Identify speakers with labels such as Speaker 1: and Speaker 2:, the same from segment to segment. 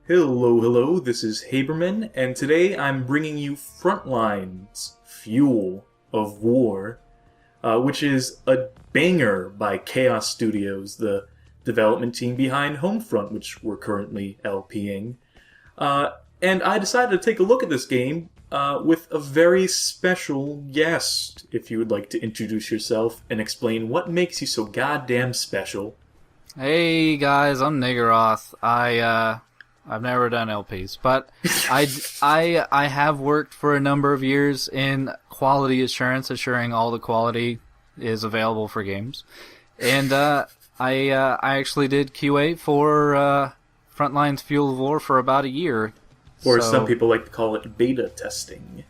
Speaker 1: Hello, hello, this is Haberman, and today I'm bringing you Frontlines, Fuel of War, which is a banger by Chaos Studios, the development team behind Homefront, which we're currently LPing. And I decided to take a look at this game with a very special guest. If you would like to introduce yourself and explain what makes you so goddamn special.
Speaker 2: Hey guys, I'm Niggeroth. I've never done LPs, but I have worked for a number of years in quality assurance, assuring all the quality is available for games. And I actually did QA for Frontlines Fuel of War for about a year.
Speaker 1: Or some people like to call it beta testing.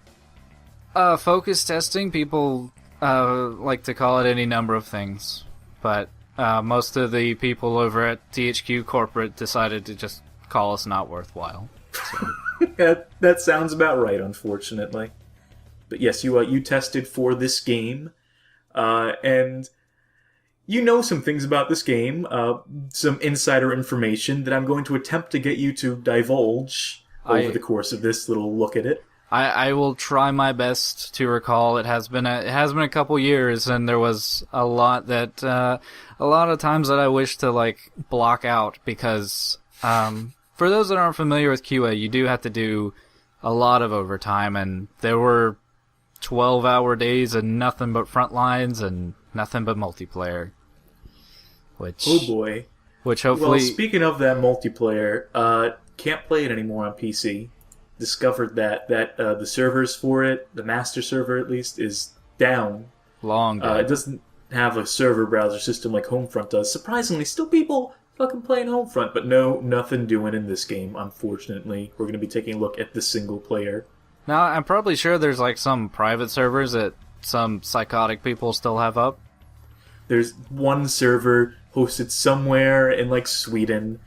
Speaker 2: Focus testing, people like to call it any number of things. But most of the people over at THQ Corporate decided to just call us not worthwhile. So.
Speaker 1: That sounds about right, unfortunately. But yes, you tested for this game, and you know some things about this game, some insider information that I'm going to attempt to get you to divulge over the course of this little look at it.
Speaker 2: I will try my best to recall. It has been a couple years, and there was a lot of times that I wish to block out because. For those that aren't familiar with QA, you do have to do a lot of overtime, and there were 12-hour days and nothing but Frontlines and nothing but multiplayer.
Speaker 1: Oh boy.
Speaker 2: Which hopefully...
Speaker 1: Well, speaking of that multiplayer, can't play it anymore on PC. Discovered that the servers for it, the master server at least, is down.
Speaker 2: Long dead.
Speaker 1: It doesn't have a server browser system like Homefront does. Surprisingly, still people... fucking playing Homefront, but no, nothing doing in this game, unfortunately. We're going to be taking a look at the single player.
Speaker 2: Now, I'm probably sure there's some private servers that some psychotic people still have up.
Speaker 1: There's one server hosted somewhere in, Sweden,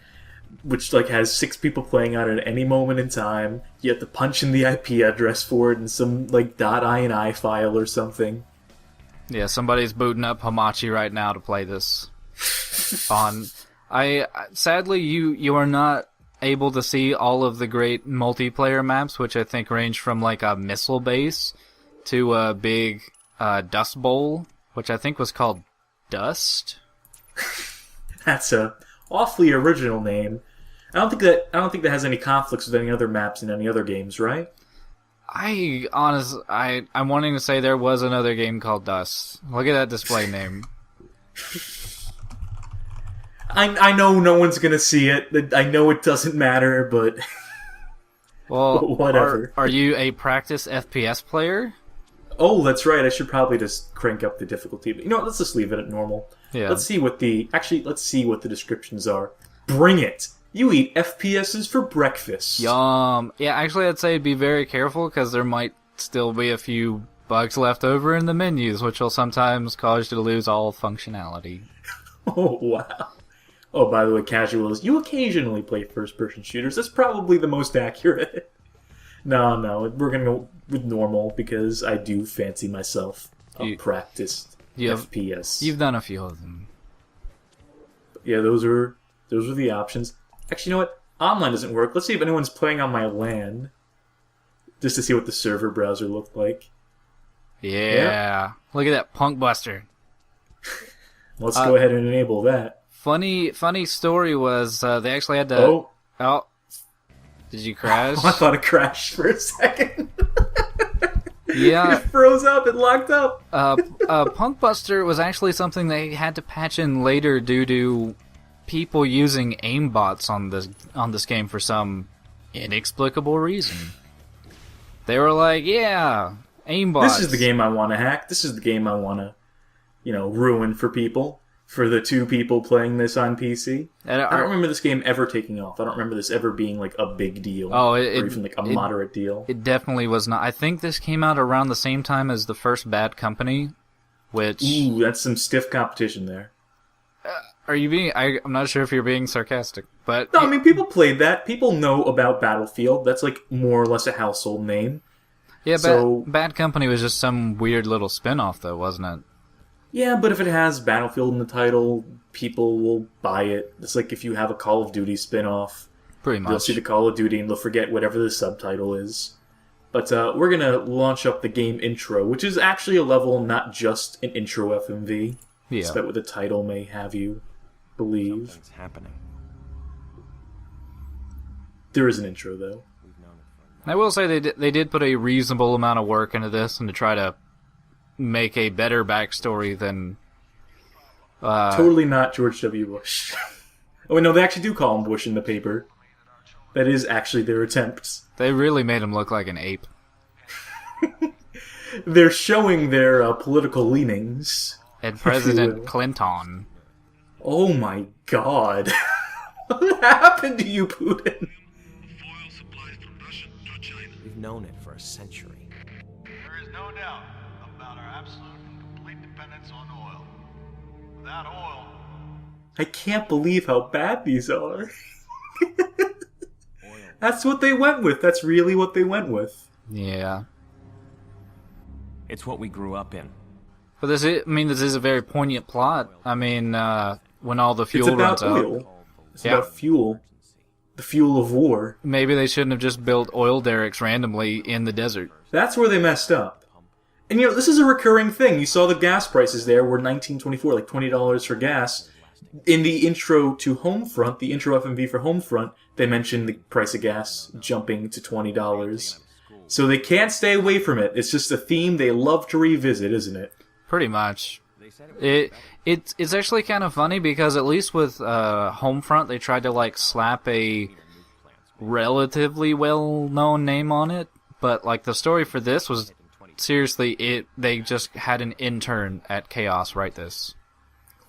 Speaker 1: which, has 6 people playing on it at any moment in time. You have to punch in the IP address for it in some, .ini file or something.
Speaker 2: Yeah, somebody's booting up Hamachi right now to play this on... Sadly, you are not able to see all of the great multiplayer maps, which I think range from a missile base to a big dust bowl, which I think was called Dust.
Speaker 1: That's a awfully original name. I don't think that has any conflicts with any other maps in any other games, right?
Speaker 2: I'm wanting to say there was another game called Dust. Look at that display name.
Speaker 1: I know no one's gonna see it. I know it doesn't matter, but
Speaker 2: well,
Speaker 1: whatever.
Speaker 2: Are you a practice FPS player?
Speaker 1: Oh, that's right. I should probably just crank up the difficulty. But let's just leave it at normal.
Speaker 2: Yeah.
Speaker 1: Let's see what the descriptions are. Bring it. You eat FPSs for breakfast.
Speaker 2: Yum. Yeah, actually, I'd say be very careful because there might still be a few bugs left over in the menus, which will sometimes cause you to lose all functionality.
Speaker 1: Oh wow. Oh, by the way, casuals, you occasionally play first-person shooters. That's probably the most accurate. No, we're going to go with normal because I do fancy myself a practiced FPS.
Speaker 2: You've done a few of them.
Speaker 1: Yeah, those are the options. Actually, you know what? Online doesn't work. Let's see if anyone's playing on my LAN, just to see what the server browser looked like.
Speaker 2: Yeah. Look at that punk buster.
Speaker 1: Let's go ahead and enable that.
Speaker 2: Funny story was they actually had to... Oh. Did you crash?
Speaker 1: I thought it crashed for a second.
Speaker 2: Yeah.
Speaker 1: It froze up. It locked up.
Speaker 2: Punk Buster was actually something they had to patch in later due to people using aimbots on this game for some inexplicable reason. They were like, yeah, aimbots.
Speaker 1: This is the game I want to hack. This is the game I want to, ruin for people. For the 2 people playing this on PC. I don't remember this game ever taking off. I don't remember this ever being a big deal.
Speaker 2: Oh,
Speaker 1: or even a moderate deal.
Speaker 2: It definitely was not. I think this came out around the same time as the first Bad Company, which...
Speaker 1: Ooh, that's some stiff competition there.
Speaker 2: Are you being... I'm not sure if you're being sarcastic, but...
Speaker 1: No, I mean, people played that. People know about Battlefield. That's more or less a household name.
Speaker 2: Yeah, Bad Company was just some weird little spin-off, though, wasn't it?
Speaker 1: Yeah, but if it has Battlefield in the title, people will buy it. It's like if you have a Call of Duty spin-off.
Speaker 2: Pretty
Speaker 1: They'll see
Speaker 2: much.
Speaker 1: the Call of Duty and they'll forget whatever the subtitle is. But we're going to launch up the game intro, which is actually a level, not just an intro FMV,
Speaker 2: Yeah.
Speaker 1: despite what the title may have you believe.
Speaker 3: Something's happening.
Speaker 1: There is an intro, though.
Speaker 3: We've known it for
Speaker 2: I will say they did put a reasonable amount of work into this and to try to make a better backstory than...
Speaker 1: Totally not George W. Bush. Oh, no, they actually do call him Bush in the paper. That is actually their attempt.
Speaker 2: They really made him look like an ape.
Speaker 1: They're showing their political leanings.
Speaker 2: And
Speaker 1: will.
Speaker 2: President Clinton.
Speaker 1: Oh my god. What happened to you, Putin?
Speaker 4: Oil supplies from Russia to China.
Speaker 3: We've known it for a century.
Speaker 4: There is no doubt about our absolute and complete dependence on oil. Without oil,
Speaker 1: I can't believe how bad these are.
Speaker 3: Oil.
Speaker 1: That's what they went with. That's really what they went with.
Speaker 2: Yeah.
Speaker 3: It's what we grew up in.
Speaker 2: But this is a very poignant plot. I mean, when all the
Speaker 1: It's
Speaker 2: fuel
Speaker 1: about
Speaker 2: runs out.
Speaker 1: oil. It's
Speaker 2: Yeah.
Speaker 1: about fuel. The fuel of war.
Speaker 2: Maybe they shouldn't have just built oil derricks randomly in the desert.
Speaker 1: That's where they messed up. And this is a recurring thing. You saw the gas prices there were $19.24, like $20 for gas. In the intro to Homefront, the intro FMV for Homefront, they mentioned the price of gas jumping to $20. So they can't stay away from it. It's just a theme they love to revisit, isn't it?
Speaker 2: Pretty much. It's actually kind of funny because at least with Homefront, they tried to slap a relatively well-known name on it. But the story for this was seriously they just had an intern at Chaos write this.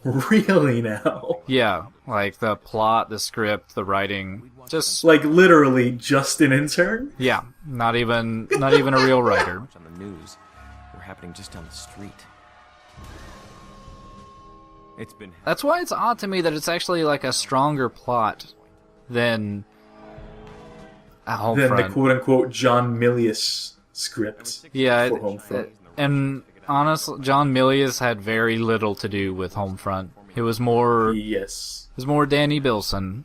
Speaker 1: Really now?
Speaker 2: Yeah, the plot, the script, the writing, just
Speaker 1: Literally just an intern?
Speaker 2: yeah, not even a real writer.
Speaker 3: On the news, they're happening just down the street. It's been
Speaker 2: That's why it's odd to me that it's actually a stronger plot than a
Speaker 1: Then the
Speaker 2: Homefront.
Speaker 1: quote-unquote John Milius script
Speaker 2: Yeah,
Speaker 1: for Homefront.
Speaker 2: and honestly, John Milius had very little to do with Homefront. It was more
Speaker 1: Yes.
Speaker 2: Danny Bilson,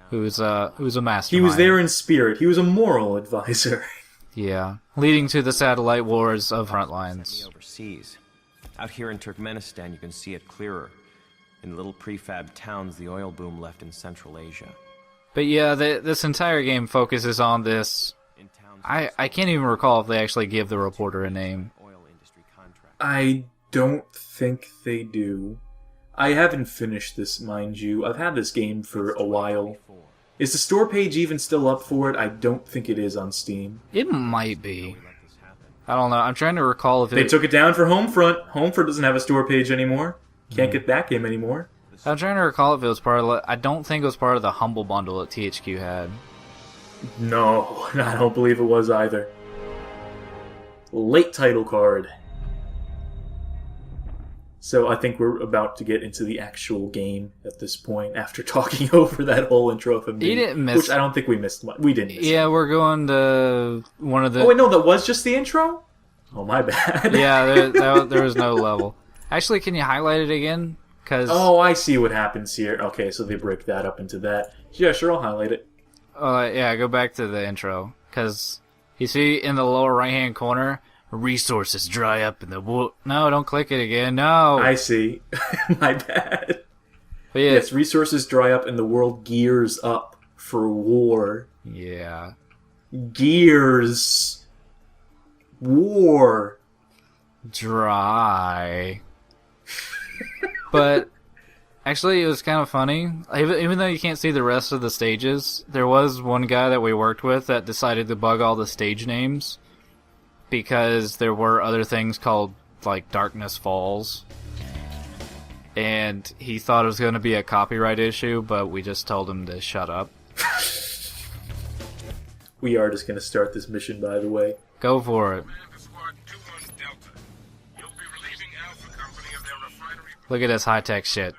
Speaker 2: who's a mastermind.
Speaker 1: He was there in spirit. He was a moral advisor.
Speaker 2: Yeah, leading to the satellite wars of Frontlines.
Speaker 3: overseas. Out here in Turkmenistan, you can see it clearer. In little prefab towns, the oil boom left in Central Asia.
Speaker 2: But yeah, this entire game focuses on this.
Speaker 3: In towns,
Speaker 2: I can't even recall if they actually give the reporter a name.
Speaker 3: oil industry contract.
Speaker 1: I don't think they do. I haven't finished this, mind you. I've had this game for a while. Is the store page even still up for it? I don't think it is on Steam.
Speaker 2: It might be. I don't know. I'm trying to recall if
Speaker 1: They
Speaker 2: it.
Speaker 1: took it down for Homefront. Homefront doesn't have a store page anymore. Can't get that game anymore.
Speaker 2: I'm trying to recall if it was part of. I don't think it was part of the Humble Bundle that THQ had.
Speaker 1: No, I don't believe it was either. Late title card. So I think we're about to get into the actual game at this point after talking over that whole intro of
Speaker 2: You didn't miss-
Speaker 1: which I don't think we missed much. We didn't miss
Speaker 2: Yeah, we're going to one of the.
Speaker 1: Oh wait, no, that was just the intro? Oh, my bad.
Speaker 2: Yeah, there was no level. Actually, can you highlight it again? Cause
Speaker 1: Oh, I see what happens here. Okay, so they break that up into that. Yeah, sure, I'll highlight it.
Speaker 2: yeah, go back to the intro. Cause you see in the lower right hand corner, resources dry up in the No, don't click it again. No.
Speaker 1: I see. My bad.
Speaker 2: But yeah,
Speaker 1: Yes, resources dry up and the world gears up for war.
Speaker 2: yeah.
Speaker 1: Gears. War.
Speaker 2: Dry. But actually, it was kind of funny. Even though you can't see the rest of the stages, there was one guy that we worked with that decided to bug all the stage names because there were other things called Darkness Falls. And he thought it was going to be a copyright issue, but we just told him to shut up.
Speaker 1: We are just going to start this mission, by the way.
Speaker 2: Go for it.
Speaker 4: Commander Squad 2-1 Delta. You'll be relieving Alpha Company of their refinery.
Speaker 2: Look at this high-tech shit.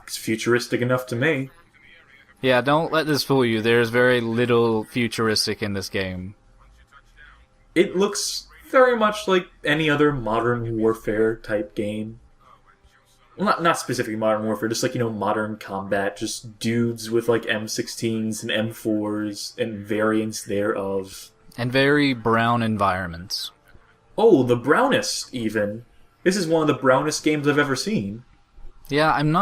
Speaker 1: It's futuristic enough to me.
Speaker 2: Yeah, don't let this fool you. There's very little futuristic in this game.
Speaker 1: It looks very much like any other modern warfare type game. Well, not specifically Modern Warfare, just like, modern combat, just dudes with like M16s and M4s and variants thereof.
Speaker 2: And very brown environments.
Speaker 1: Oh, the brownest, even. This is one of the brownest games I've ever seen.
Speaker 2: Yeah, I'm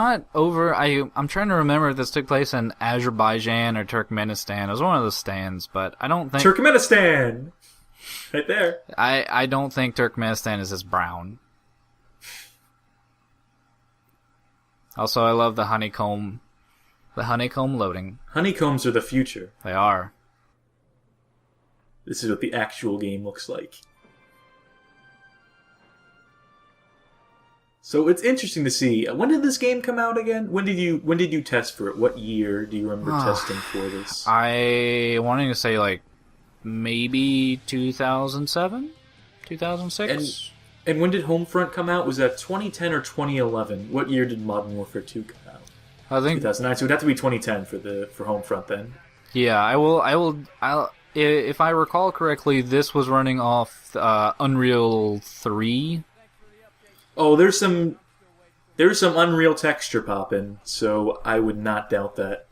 Speaker 2: trying to remember if this took place in Azerbaijan or Turkmenistan. It was one of the stands, but I don't think...
Speaker 1: Turkmenistan! Right there.
Speaker 2: I don't think Turkmenistan is as brown. Also, I love the honeycomb loading.
Speaker 1: Honeycombs are the future.
Speaker 2: They are.
Speaker 1: This is what the actual game looks like. So it's interesting to see. When did this game come out again? When did you test for it? What year do you remember testing for this?
Speaker 2: I wanted to say like maybe 2007, 2006.
Speaker 1: And when did Homefront come out? Was that 2010 or 2011? What year did Modern Warfare 2 come out?
Speaker 2: I think
Speaker 1: 2009. So it would have to be 2010 for Homefront then.
Speaker 2: Yeah, I'll if I recall correctly, this was running off Unreal 3.
Speaker 1: Oh, there's some Unreal texture popping, so I would not doubt that.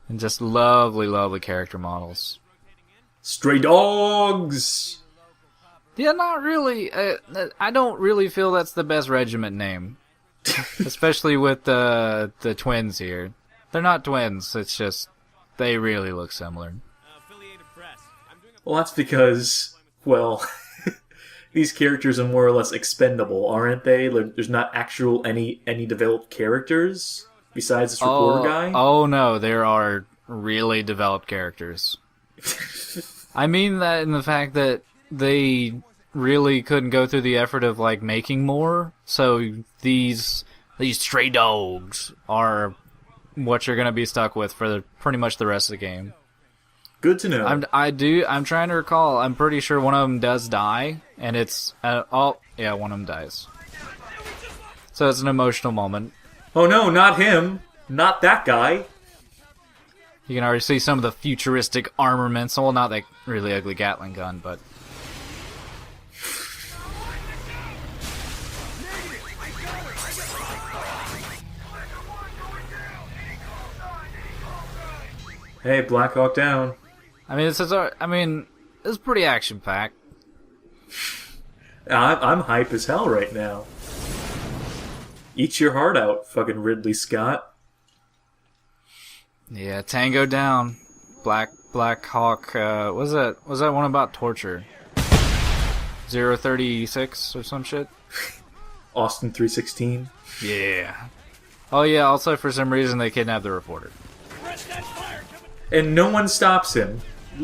Speaker 2: And just lovely, lovely character models.
Speaker 1: Stray dogs!
Speaker 2: Yeah, not really. I don't really feel that's the best regiment name. Especially with the twins here. They're not twins, it's just they really look similar.
Speaker 1: Well, that's because, well, these characters are more or less expendable, aren't they? There's not actual any developed characters besides this reporter guy.
Speaker 2: Oh no, there are really developed characters. I mean that in the fact that they really couldn't go through the effort of like making more. So these stray dogs are what you're gonna be stuck with for pretty much the rest of the game.
Speaker 1: Good to know.
Speaker 2: I'm trying to recall. I'm pretty sure one of them does die, and it's one of them dies. So it's an emotional moment.
Speaker 1: Oh no, not him! Not that guy!
Speaker 2: You can already see some of the futuristic armaments. Well, not that really ugly Gatling gun, but
Speaker 1: Hey, Black Hawk down.
Speaker 2: I mean, it's pretty action packed.
Speaker 1: I'm hype as hell right now. Eat your heart out, fucking Ridley Scott.
Speaker 2: Yeah, Tango down. Black Hawk. Was that one about torture? 036 or some shit.
Speaker 1: Austin 316.
Speaker 2: Yeah. Oh yeah. Also, for some reason, they kidnapped the reporter.
Speaker 1: And no one stops him.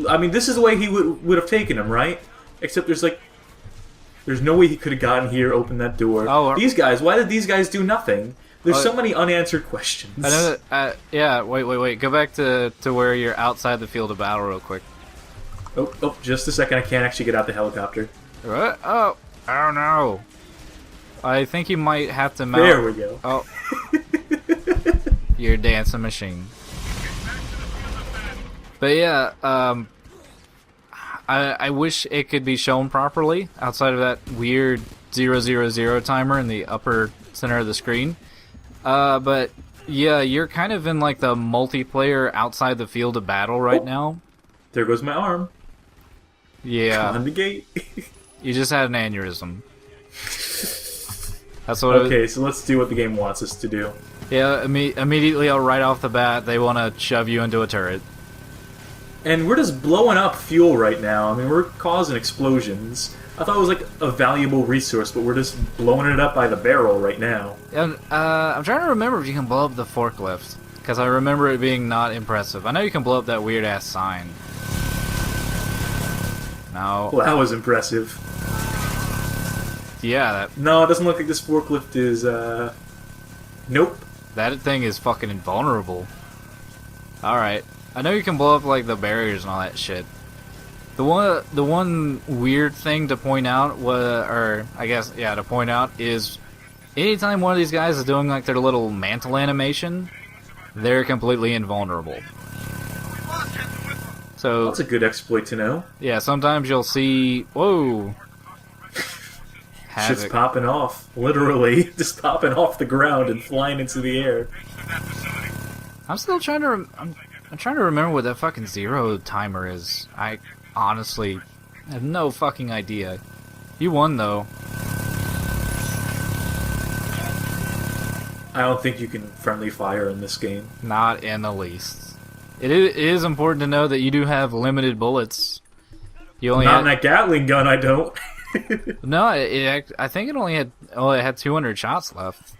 Speaker 1: I mean, this is the way he would have taken him, right? Except there's no way he could have gotten here, opened that door.
Speaker 2: Oh,
Speaker 1: these guys, why did these guys do nothing? There's so many unanswered questions.
Speaker 2: I know that, yeah, wait. Go back to where you're outside the field of battle real quick.
Speaker 1: Oh, just a second. I can't actually get out the helicopter.
Speaker 2: What? Oh no. I think you might have to mount...
Speaker 1: There we go.
Speaker 2: Oh. You're dancing machine. But yeah, I wish it could be shown properly outside of that weird 000 timer in the upper center of the screen. But yeah, you're kind of in like the multiplayer outside the field of battle right now.
Speaker 1: There goes my arm.
Speaker 2: Yeah.
Speaker 1: On the gate.
Speaker 2: You just had an aneurysm. That's what.
Speaker 1: Okay, so let's do what the game wants us to do.
Speaker 2: Yeah, immediately right off the bat, they want to shove you into a turret.
Speaker 1: And we're just blowing up fuel right now. I mean, we're causing explosions. I thought it was like a valuable resource, but we're just blowing it up by the barrel right now.
Speaker 2: And I'm trying to remember if you can blow up the forklift, because I remember it being not impressive. I know you can blow up that weird ass sign. No.
Speaker 1: Well, that was impressive.
Speaker 2: Yeah.
Speaker 1: No, it doesn't look like this forklift is. Nope.
Speaker 2: That thing is fucking invulnerable. All right. I know you can blow up like the barriers and all that shit. The one weird thing to point out to point out is anytime one of these guys is doing like their little mantle animation, they're completely invulnerable. So
Speaker 1: that's a good exploit to know.
Speaker 2: Yeah, sometimes you'll see Havoc.
Speaker 1: Shit's popping off. Literally. Just popping off the ground and flying into the air.
Speaker 2: I'm still trying to... I'm trying to remember what that fucking zero timer is. I honestly have no fucking idea. You won, though.
Speaker 1: I don't think you can friendly fire in this game.
Speaker 2: Not in the least. It is important to know that you do have limited bullets. You only
Speaker 1: Not in that Gatling gun, I don't.
Speaker 2: No, I think it only had 200 shots left.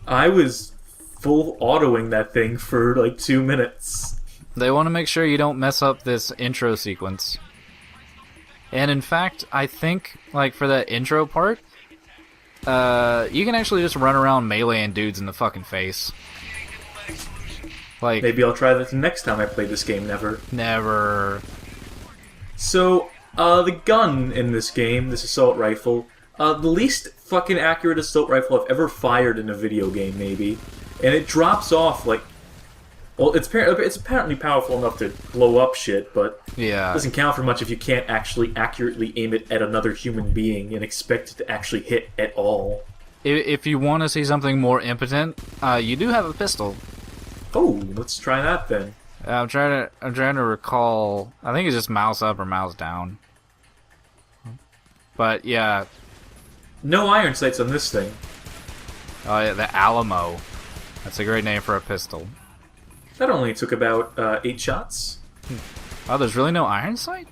Speaker 1: I was full autoing that thing for like 2 minutes.
Speaker 2: They want to make sure you don't mess up this intro sequence. And in fact, I think, like, for that intro part, you can actually just run around meleeing dudes in the fucking face. Like,
Speaker 1: Maybe I'll try that the next time I play this game,
Speaker 2: never.
Speaker 1: So, the gun in this game, this assault rifle, the least fucking accurate assault rifle I've ever fired in a video game, maybe. And it drops off, like... Well, it's apparently powerful enough to blow up shit, but
Speaker 2: Yeah.
Speaker 1: it doesn't count for much if you can't actually accurately aim it at another human being and expect it to actually hit at all.
Speaker 2: If you want to see something more impotent, you do have a pistol.
Speaker 1: Oh, let's try that then.
Speaker 2: I'm trying to recall. I think it's just mouse up or mouse down. But yeah.
Speaker 1: No iron sights on this thing.
Speaker 2: Oh yeah, the Alamo. That's a great name for a pistol.
Speaker 1: That only took about 8 shots.
Speaker 2: Oh, there's really no iron sight?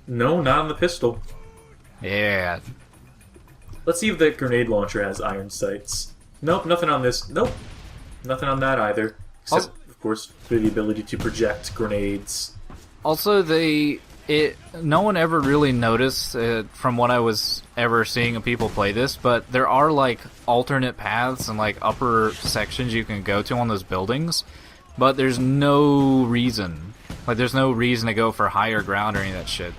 Speaker 1: No, not on the pistol.
Speaker 2: Yeah.
Speaker 1: Let's see if the grenade launcher has iron sights. Nope, nothing on this. Nope. Nothing on that either. Except, of course, for the ability to project grenades.
Speaker 2: Also, no one ever really noticed, from what I was ever seeing of people play this, but there are, like, alternate paths and, like, upper sections you can go to on those buildings, but there's no reason. Like, there's no reason to go for higher ground or any of that shit.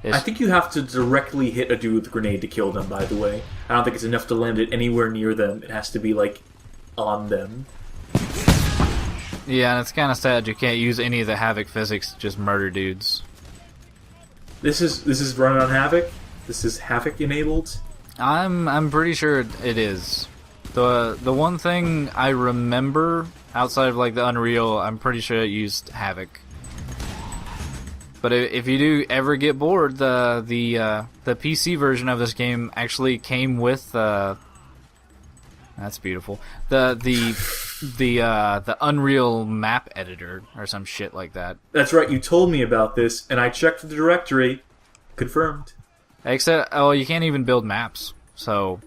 Speaker 1: I think you have to directly hit a dude with a grenade to kill them, by the way. I don't think it's enough to land it anywhere near them. It has to be, like, on them.
Speaker 2: Yeah, and it's kind of sad you can't use any of the Havoc physics to just murder dudes.
Speaker 1: This is running on Havoc? This is Havoc enabled?
Speaker 2: I'm pretty sure it is. The one thing I remember outside of like the Unreal, I'm pretty sure it used Havoc. But if you do ever get bored, the PC version of this game actually came with that's beautiful. The Unreal map editor or some shit like that.
Speaker 1: That's right, you told me about this, and I checked the directory. Confirmed.
Speaker 2: Except, you can't even build maps, so...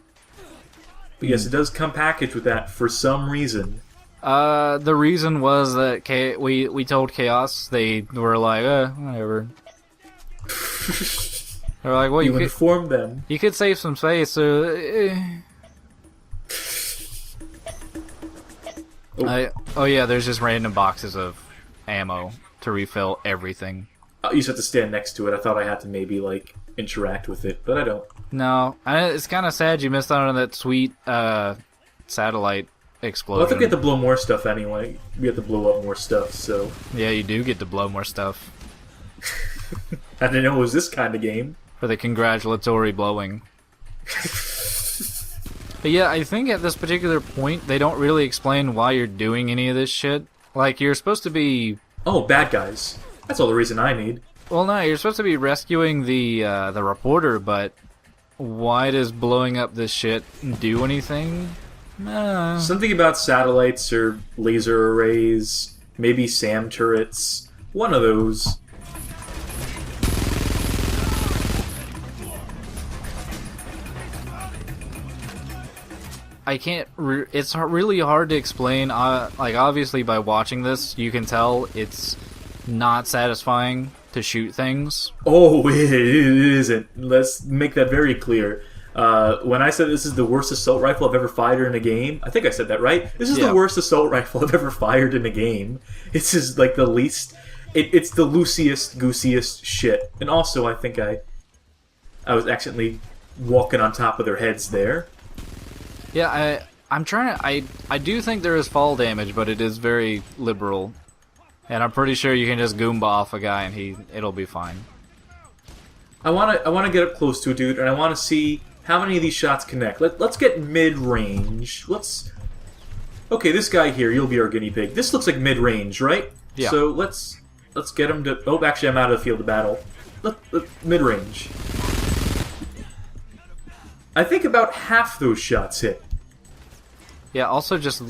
Speaker 1: But yes, it does come packaged with that for some reason.
Speaker 2: The reason was that we told Chaos, they were like, whatever. They're like, well,
Speaker 1: you informed them.
Speaker 2: You could save some space, so... Oh yeah, there's just random boxes of ammo to refill everything.
Speaker 1: You just have to stand next to it. I thought I had to maybe, like, interact with it, but I don't.
Speaker 2: No, it's kind of sad you missed out on that sweet satellite explosion.
Speaker 1: Well, I think we have to blow more stuff anyway. We have to blow up more stuff, so...
Speaker 2: Yeah, you do get to blow more stuff.
Speaker 1: I didn't know it was this kind of game.
Speaker 2: For the congratulatory blowing. But yeah, I think at this particular point, they don't really explain why you're doing any of this shit. Like, you're supposed to be...
Speaker 1: Oh, bad guys. That's all the reason I need.
Speaker 2: Well, no, you're supposed to be rescuing the reporter, but why does blowing up this shit do anything?
Speaker 1: Something about satellites or laser arrays, maybe SAM turrets. One of those.
Speaker 2: I can't... it's really hard to explain. Like, obviously, by watching this, you can tell it's not satisfying to shoot things.
Speaker 1: Oh, it isn't. Let's make that very clear. When I said this is the worst assault rifle I've ever fired in a game, I think I said that right. This is the worst assault rifle I've ever fired in a game. It's just like the least. It's the loosiest, goosiest shit. And also, I think I was accidentally walking on top of their heads there.
Speaker 2: Yeah, I'm trying to... I do think there is fall damage, but it is very liberal. And I'm pretty sure you can just Goomba off a guy and it'll be fine.
Speaker 1: I wanna get up close to a dude, and I wanna see how many of these shots connect? Let's get mid-range. Okay, this guy here, you'll be our guinea pig. This looks like mid-range, right?
Speaker 2: Yeah.
Speaker 1: So let's get him to... Oh, actually, I'm out of the field of battle. Mid-range. I think about half those shots hit.
Speaker 2: Yeah, also just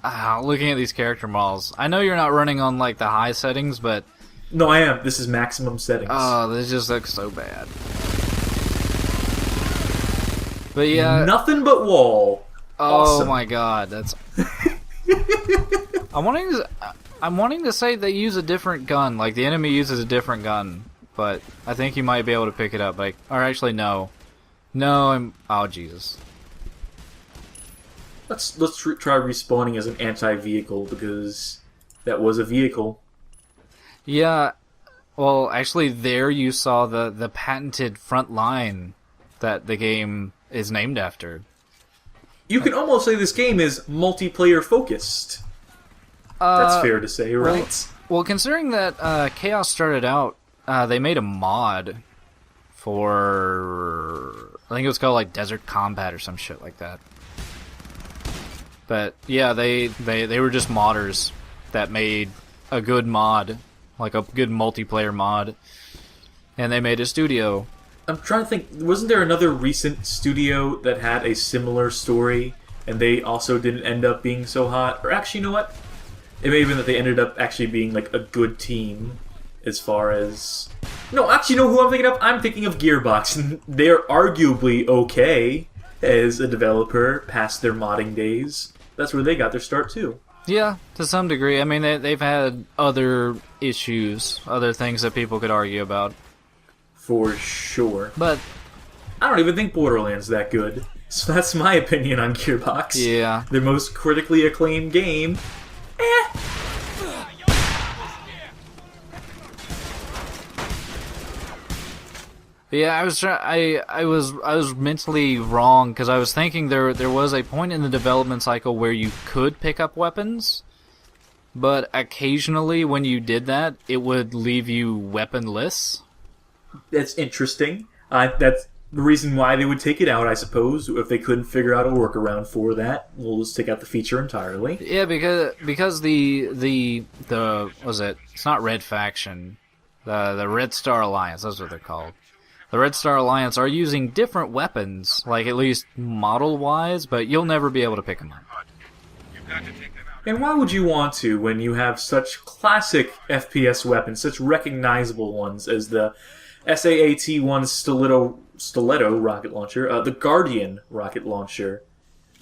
Speaker 2: looking at these character models. I know you're not running on, like, the high settings, but...
Speaker 1: No, I am. This is maximum settings.
Speaker 2: Oh, this just looks so bad. But yeah...
Speaker 1: Nothing but wall.
Speaker 2: Oh
Speaker 1: Awesome.
Speaker 2: my god, that's... I'm wanting to say they use a different gun, like the enemy uses a different gun, but I think you might be able to pick it up, like, or actually no. No, oh Jesus.
Speaker 1: Let's try respawning as an anti-vehicle, because that was a vehicle.
Speaker 2: Yeah, well, actually there you saw the patented front line that the game is named after.
Speaker 1: You can almost say this game is multiplayer focused. That's fair to say, right?
Speaker 2: Well, considering that Chaos started out, they made a mod for... I think it was called, like, Desert Combat or some shit like that. But, yeah, they were just modders that made a good mod, like a good multiplayer mod, and they made a studio.
Speaker 1: I'm trying to think, wasn't there another recent studio that had a similar story, and they also didn't end up being so hot? Or actually, you know what? It may have been that they ended up actually being, like, a good team, as far as... No, actually, you know who I'm thinking of? I'm thinking of Gearbox, and they're arguably okay as a developer past their modding days. That's where they got their start, too.
Speaker 2: Yeah, to some degree. I mean, they've had other issues, other things that people could argue about.
Speaker 1: For sure.
Speaker 2: But
Speaker 1: I don't even think Borderlands that good. So that's my opinion on Gearbox.
Speaker 2: yeah.
Speaker 1: Their most critically acclaimed game.
Speaker 2: Yeah, I was mentally wrong because I was thinking there was a point in the development cycle where you could pick up weapons, but occasionally when you did that, it would leave you weaponless.
Speaker 1: That's interesting. That's the reason why they would take it out, I suppose. If they couldn't figure out a workaround for that, we'll just take out the feature entirely.
Speaker 2: Yeah, because the was it? It's not Red Faction, the Red Star Alliance. That's what they're called. The Red Star Alliance are using different weapons, like at least model-wise, but you'll never be able to pick them up.
Speaker 1: And why would you want to when you have such classic FPS weapons, such recognizable ones as the SAAT-1 Stiletto rocket launcher, the Guardian rocket launcher,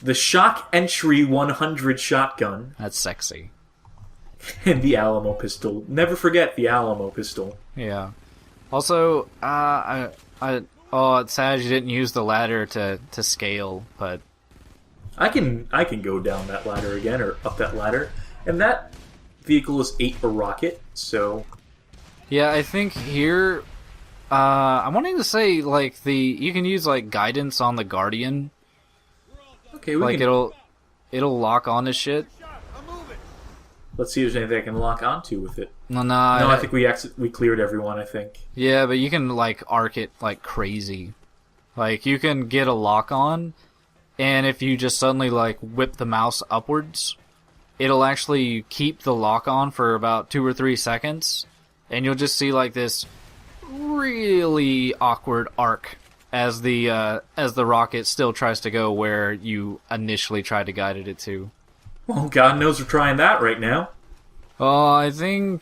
Speaker 1: the Shock Entry 100 shotgun,
Speaker 2: That's sexy.
Speaker 1: and the Alamo pistol. Never forget the Alamo pistol.
Speaker 2: Yeah. Also, it's sad you didn't use the ladder to scale, but
Speaker 1: I can go down that ladder again, or up that ladder, and that vehicle is 8 a rocket, so...
Speaker 2: yeah, I think here, I'm wanting to say, like, you can use, like, guidance on the Guardian.
Speaker 1: Okay,
Speaker 2: Like, it'll lock onto shit.
Speaker 1: Let's see if there's anything I can lock onto with it.
Speaker 2: No,
Speaker 1: I think we cleared everyone, I think.
Speaker 2: Yeah, but you can, like, arc it like crazy. Like, you can get a lock on, and if you just suddenly, like, whip the mouse upwards, it'll actually keep the lock on for about 2 or 3 seconds, and you'll just see, like, this really awkward arc as the rocket still tries to go where you initially tried to guide it to.
Speaker 1: Well, God knows we're trying that right now.
Speaker 2: Oh, I don't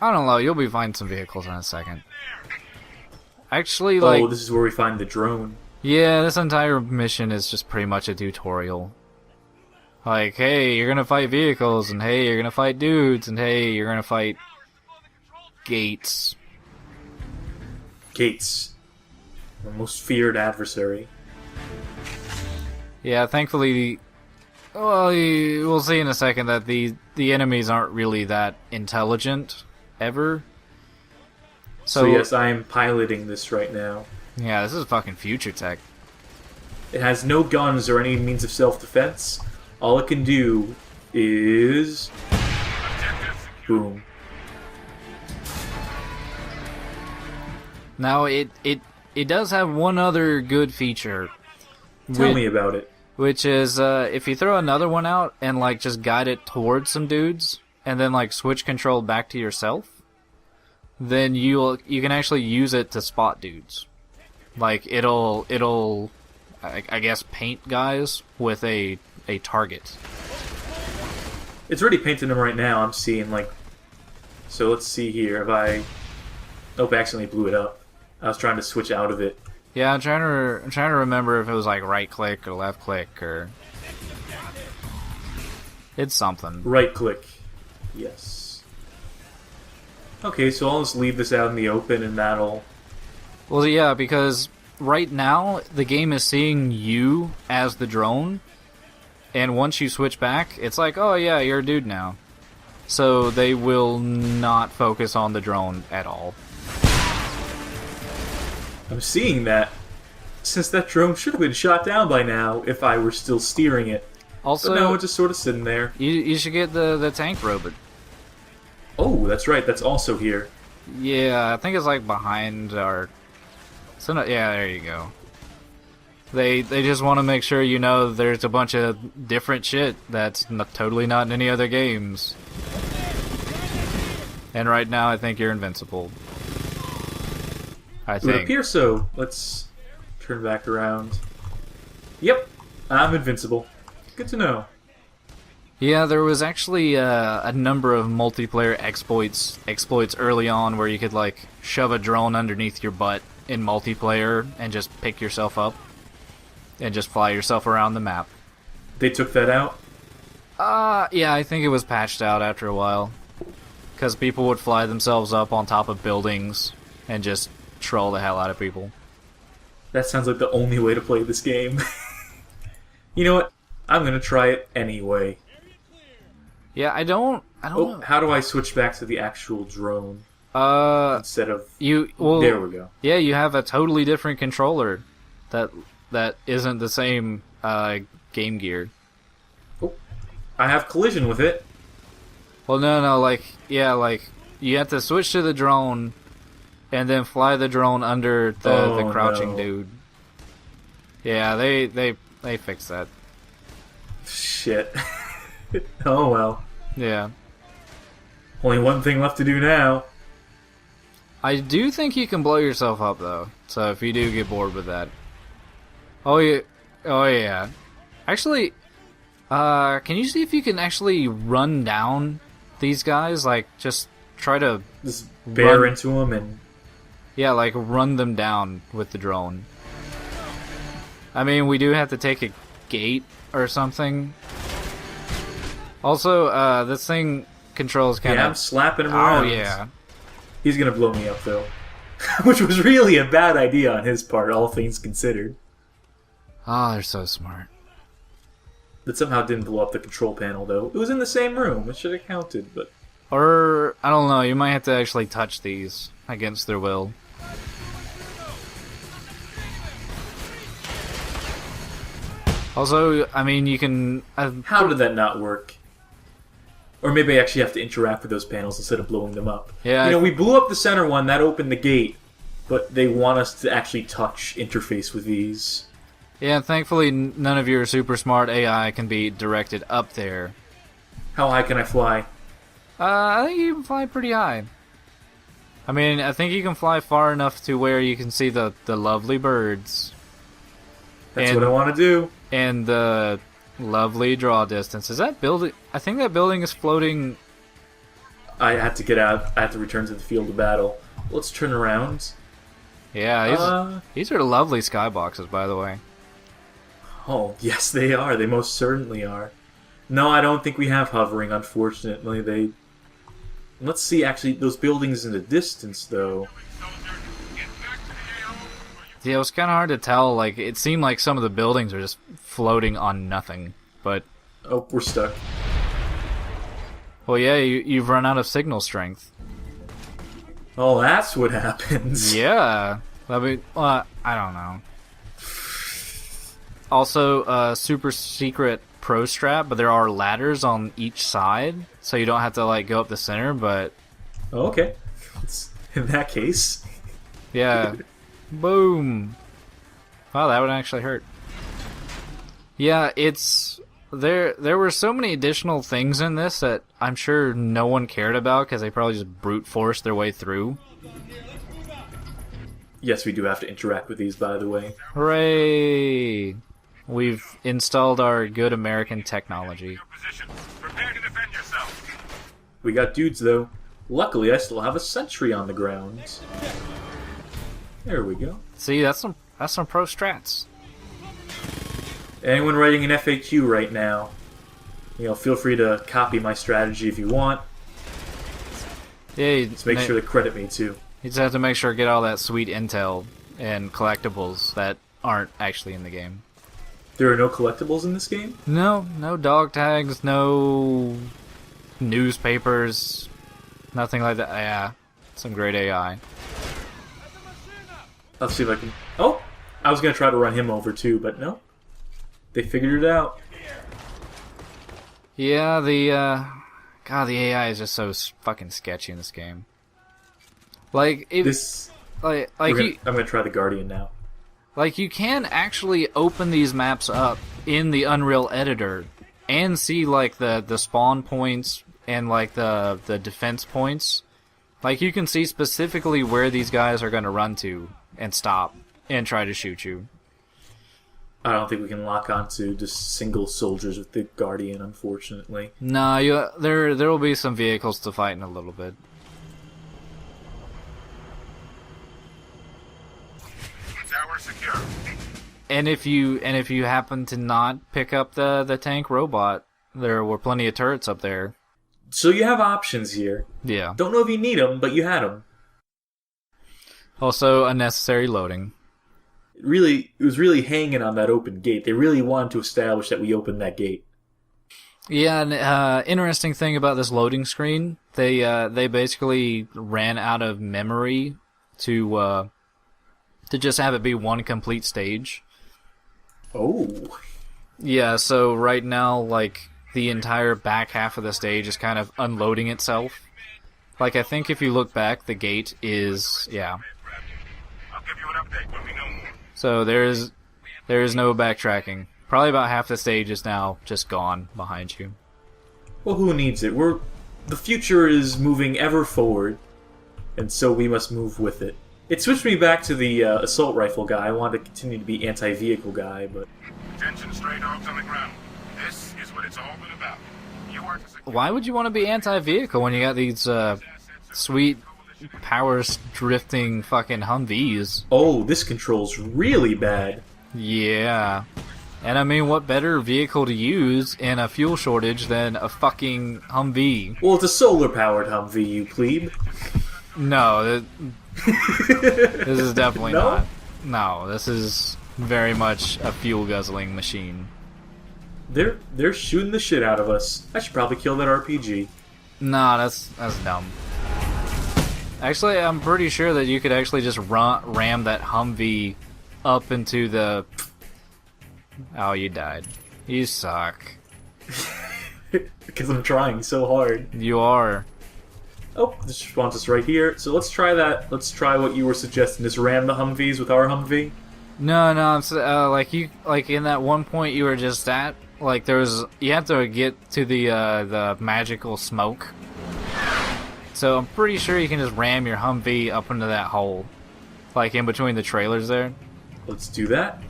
Speaker 2: know, you'll be finding some vehicles in a second. Actually, like...
Speaker 1: Oh, this is where we find the drone.
Speaker 2: Yeah, this entire mission is just pretty much a tutorial. Like, hey, you're gonna fight vehicles, and hey, you're gonna fight dudes, and hey, you're gonna fight... Gates.
Speaker 1: Gates. Our most feared adversary.
Speaker 2: Yeah, thankfully... Well, we'll see in a second that the enemies aren't really that intelligent, ever.
Speaker 1: So yes, I am piloting this right now.
Speaker 2: Yeah, this is fucking future tech.
Speaker 1: It has no guns or any means of self-defense. All it can do is... boom.
Speaker 2: Now, it it does have one other good feature.
Speaker 1: Tell me about it.
Speaker 2: Which is, if you throw another one out and, like, just guide it towards some dudes, and then, like, switch control back to yourself, then you can actually use it to spot dudes. Like, it'll I guess, paint guys with a target.
Speaker 1: It's already painting them right now. I'm seeing, like... So let's see here. If I... Nope, I accidentally blew it up. I was trying to switch out of it.
Speaker 2: Yeah, I'm trying to remember if it was like right click or left click or it's something.
Speaker 1: Right click. Yes. Okay, so I'll just leave this out in the open and that'll...
Speaker 2: Well, yeah, because right now the game is seeing you as the drone, and once you switch back, it's like, oh yeah, you're a dude now. So they will not focus on the drone at all.
Speaker 1: I'm seeing that. Since that drone should have been shot down by now if I were still steering it.
Speaker 2: Also,
Speaker 1: but now it's just sort of sitting there.
Speaker 2: You should get the tank robot.
Speaker 1: Oh, that's right. That's also here.
Speaker 2: Yeah, I think it's like behind our... So no, yeah, there you go. They just want to make sure you know there's a bunch of different shit that's totally not in any other games. And right now, I think you're invincible. I
Speaker 1: It would
Speaker 2: think.
Speaker 1: appear so. Let's turn back around. Yep, I'm invincible. Good to know.
Speaker 2: Yeah, there was actually a number of multiplayer exploits early on where you could like shove a drone underneath your butt in multiplayer and just pick yourself up and just fly yourself around the map.
Speaker 1: They took that out?
Speaker 2: Yeah, I think it was patched out after a while. Because people would fly themselves up on top of buildings and just troll the hell out of people.
Speaker 1: That sounds like the only way to play this game. You know what? I'm gonna try it anyway.
Speaker 2: Yeah, I don't know.
Speaker 1: How do I switch back to the actual drone? Instead of...
Speaker 2: Well,
Speaker 1: there we go.
Speaker 2: Yeah, you have a totally different controller that isn't the same Game Gear.
Speaker 1: Oh, I have collision with it.
Speaker 2: Well, no, like you have to switch to the drone and then fly the drone under the crouching dude. Yeah, they fixed that.
Speaker 1: Shit. Oh well.
Speaker 2: Yeah.
Speaker 1: Only one thing left to do now.
Speaker 2: I do think you can blow yourself up though. So if you do get bored with that. Oh yeah. Actually, can you see if you can actually run down these guys? Like, just try to
Speaker 1: Just bear into them and...
Speaker 2: Yeah, like, run them down with the drone. I mean, we do have to take a gate or something. Also, this thing controls kind of...
Speaker 1: Yeah, I'm slapping him around.
Speaker 2: Oh, yeah.
Speaker 1: He's gonna blow me up, though. Which was really a bad idea on his part, all things considered.
Speaker 2: Oh, they're so smart.
Speaker 1: That somehow didn't blow up the control panel, though. It was in the same room. It should have counted, but...
Speaker 2: Or, I don't know, you might have to actually touch these against their will. Also, I mean, you can...
Speaker 1: How did that not work? Or maybe I actually have to interact with those panels instead of blowing them up.
Speaker 2: Yeah,
Speaker 1: You know, we blew up the center one, that opened the gate, but they want us to actually interface with these.
Speaker 2: Yeah, thankfully none of your super smart AI can be directed up there.
Speaker 1: How high can I fly?
Speaker 2: I think you can fly pretty high. I mean, I think you can fly far enough to where you can see the lovely birds.
Speaker 1: That's what I want to do.
Speaker 2: And the lovely draw distance. Is that building... I think that building is floating...
Speaker 1: I had to get out. I had to return to the field of battle. Let's turn around.
Speaker 2: Yeah, these are lovely skyboxes, by the way.
Speaker 1: Oh, yes, they are. They most certainly are. No, I don't think we have hovering, unfortunately. Let's see, actually, those buildings in the distance, though.
Speaker 2: Yeah, it was kind of hard to tell. Like, it seemed like some of the buildings are just floating on nothing, but...
Speaker 1: Oh, we're stuck.
Speaker 2: Well, yeah, you've run out of signal strength.
Speaker 1: Oh, that's what happens.
Speaker 2: Yeah. I mean, I don't know. Also, super secret pro strap, but there are ladders on each side, so you don't have to, like, go up the center, but...
Speaker 1: Oh, okay. In that case.
Speaker 2: Yeah. Boom. Wow, that would actually hurt. Yeah, it's... There were so many additional things in this that I'm sure no one cared about because they probably just brute forced their way through.
Speaker 1: Yes, we do have to interact with these, by the way.
Speaker 2: Hooray! We've installed our good American technology.
Speaker 4: Prepare to defend yourself.
Speaker 1: We got dudes, though. Luckily, I still have a sentry on the ground. There we go.
Speaker 2: See, that's some pro strats.
Speaker 1: Anyone writing an FAQ right now, feel free to copy my strategy if you want.
Speaker 2: Yeah,
Speaker 1: Just make sure to credit me, too.
Speaker 2: You just have to make sure to get all that sweet intel and collectibles that aren't actually in the game.
Speaker 1: There are no collectibles in this game?
Speaker 2: No dog tags, no newspapers, nothing like that. Yeah, some great AI.
Speaker 1: Let's see if I can... Oh! I was going to try to run him over, too, but no. They figured it out.
Speaker 2: Yeah, the AI is just so fucking sketchy in this game. Like, I'm
Speaker 1: gonna try the Guardian now.
Speaker 2: Like, you can actually open these maps up in the Unreal Editor and see, like, the spawn points and, like, the defense points. Like, you can see specifically where these guys are going to run to and stop and try to shoot you.
Speaker 1: I don't think we can lock onto just single soldiers with the Guardian, unfortunately.
Speaker 2: No, there will be some vehicles to fight in a little bit.
Speaker 4: Tower secure.
Speaker 2: And if you happen to not pick up the tank robot, there were plenty of turrets up there.
Speaker 1: So you have options here.
Speaker 2: Yeah.
Speaker 1: Don't know if you need them, but you had them.
Speaker 2: Also, unnecessary loading.
Speaker 1: It was really hanging on that open gate. They really wanted to establish that we opened that gate.
Speaker 2: Yeah, and interesting thing about this loading screen, they basically ran out of memory to just have it be one complete stage.
Speaker 1: Oh.
Speaker 2: Yeah, so right now, like, the entire back half of the stage is kind of unloading itself. Like, I think if you look back, the gate is, yeah.
Speaker 4: I'll give you an update when we know more.
Speaker 2: So there is no backtracking. Probably about half the stage is now just gone behind you.
Speaker 1: Well, who needs it? The future is moving ever forward, and so we must move with it. It switched me back to the assault rifle guy. I wanted to continue to be anti-vehicle guy, but...
Speaker 4: Attention, stray dogs on the ground. This is what it's all been about. You are to secure...
Speaker 2: Why would you want to be anti-vehicle when you got these sweet powers drifting fucking Humvees?
Speaker 1: Oh, this control's really bad.
Speaker 2: Yeah. And I mean, what better vehicle to use in a fuel shortage than a fucking Humvee?
Speaker 1: Well, it's a solar-powered Humvee, you plebe.
Speaker 2: No, this is definitely
Speaker 1: No?
Speaker 2: not. No, this is very much a fuel-guzzling machine.
Speaker 1: They're shooting the shit out of us. I should probably kill that RPG.
Speaker 2: Nah, that's dumb. Actually, I'm pretty sure that you could actually just ram that Humvee up into the... Oh, you died. You suck.
Speaker 1: Because I'm trying so hard.
Speaker 2: You are.
Speaker 1: Oh, this wants us right here. So let's try that. Let's try what you were suggesting. Just ram the Humvees with our Humvee.
Speaker 2: No, I'm like in that one point you were just at. Like you have to get to the magical smoke. So I'm pretty sure you can just ram your Humvee up into that hole, like in between the trailers there.
Speaker 1: Let's do that.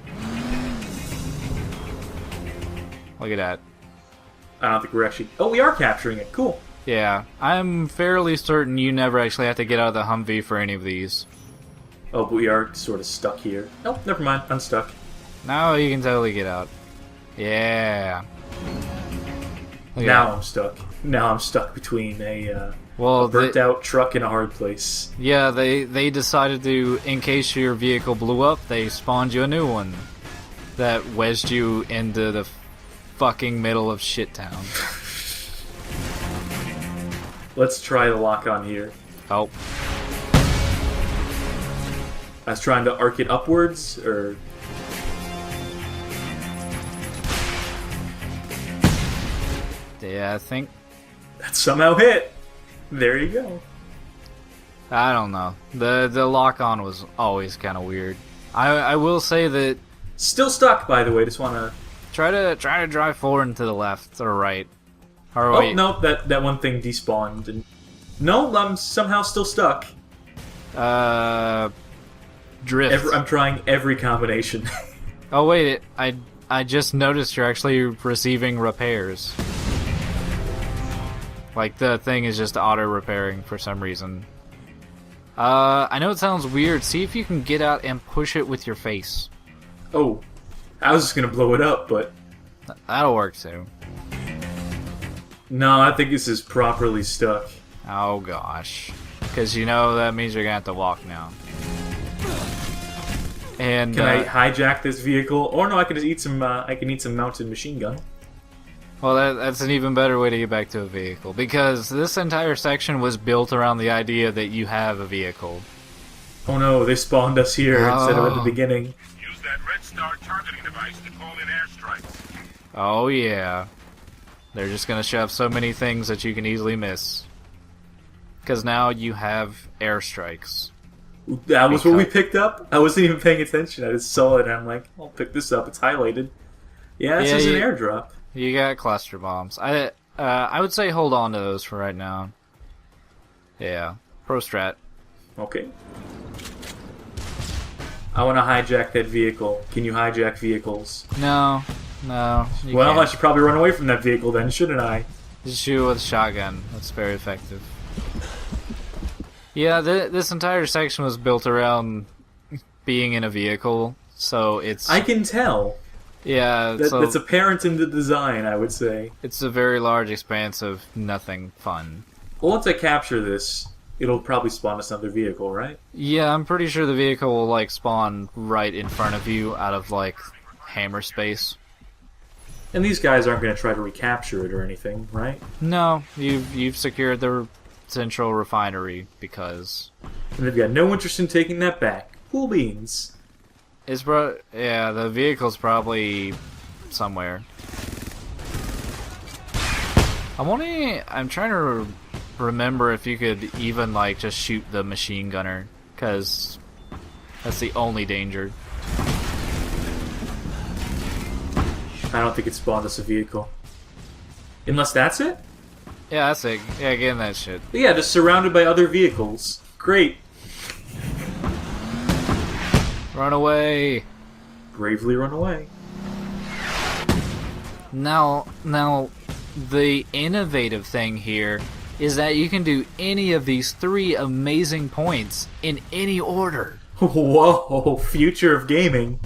Speaker 2: Look at that.
Speaker 1: I don't think we're actually... Oh, we are capturing it. Cool.
Speaker 2: Yeah, I'm fairly certain you never actually have to get out of the Humvee for any of these.
Speaker 1: Oh, but we are sort of stuck here. Oh, never mind. I'm stuck.
Speaker 2: Now you can totally get out. Yeah.
Speaker 1: Now I'm stuck. Now I'm stuck between a burnt-out truck and a hard place.
Speaker 2: Yeah, they decided to, in case your vehicle blew up, they spawned you a new one that wedged you into the fucking middle of shit town.
Speaker 1: Let's try the lock on here.
Speaker 2: Oh.
Speaker 1: I was trying to arc it upwards, or...
Speaker 2: Yeah, I think...
Speaker 1: That somehow hit! There you go.
Speaker 2: I don't know. The lock on was always kind of weird. I will say that
Speaker 1: Still stuck, by the way. Just want to...
Speaker 2: try to drive forward and to the left or right. Or
Speaker 1: Oh,
Speaker 2: wait.
Speaker 1: no, that one thing despawned. And... No, I'm somehow still stuck.
Speaker 2: Drift.
Speaker 1: I'm trying every combination.
Speaker 2: Oh wait, I just noticed you're actually receiving repairs. Like the thing is just auto repairing for some reason. I know it sounds weird. See if you can get out and push it with your face.
Speaker 1: Oh, I was just gonna blow it up, but...
Speaker 2: That'll work too.
Speaker 1: No, I think this is properly stuck.
Speaker 2: Oh gosh. Because you know that means you're gonna have to walk now. And
Speaker 1: Can I hijack this vehicle? Or no, I can just eat some. I can eat some mounted machine gun.
Speaker 2: well, that's an even better way to get back to a vehicle because this entire section was built around the idea that you have a vehicle.
Speaker 1: Oh no, they spawned us here instead of at the
Speaker 2: Oh.
Speaker 1: beginning.
Speaker 5: Use that Red Star targeting device to call in airstrikes.
Speaker 2: Oh yeah, they're just gonna shove so many things that you can easily miss. Because now you have airstrikes.
Speaker 1: That was what we picked up? I wasn't even paying attention. I just saw it and I'm like, I'll pick this up. It's highlighted. Yeah, this is an airdrop.
Speaker 2: You got cluster bombs. I would say hold on to those for right now. Yeah, pro strat.
Speaker 1: Okay. I want to hijack that vehicle. Can you hijack vehicles?
Speaker 2: No. You
Speaker 1: Well, I
Speaker 2: can't.
Speaker 1: should probably run away from that vehicle then, shouldn't I?
Speaker 2: Just shoot with a shotgun. That's very effective. Yeah, this entire section was built around being in a vehicle, so it's...
Speaker 1: I can tell.
Speaker 2: Yeah, so
Speaker 1: That's apparent in the design, I would say.
Speaker 2: it's a very large expanse of nothing fun.
Speaker 1: Well, once I capture this, it'll probably spawn us another vehicle, right?
Speaker 2: Yeah, I'm pretty sure the vehicle will, like, spawn right in front of you out of, like, hammer space.
Speaker 1: And these guys aren't going to try to recapture it or anything, right?
Speaker 2: No, you've secured the central refinery because...
Speaker 1: And they've got no interest in taking that back. Cool beans.
Speaker 2: Yeah, the vehicle's probably somewhere. I'm trying to remember if you could even, like, just shoot the machine gunner, because that's the only danger.
Speaker 1: I don't think it spawned us a vehicle. Unless that's it?
Speaker 2: Yeah, that's it. Yeah, getting that shit.
Speaker 1: But yeah, just surrounded by other vehicles. Great.
Speaker 2: Run away!
Speaker 1: Bravely run away.
Speaker 2: Now, the innovative thing here is that you can do any of these 3 amazing points in any order.
Speaker 1: Whoa, future of gaming.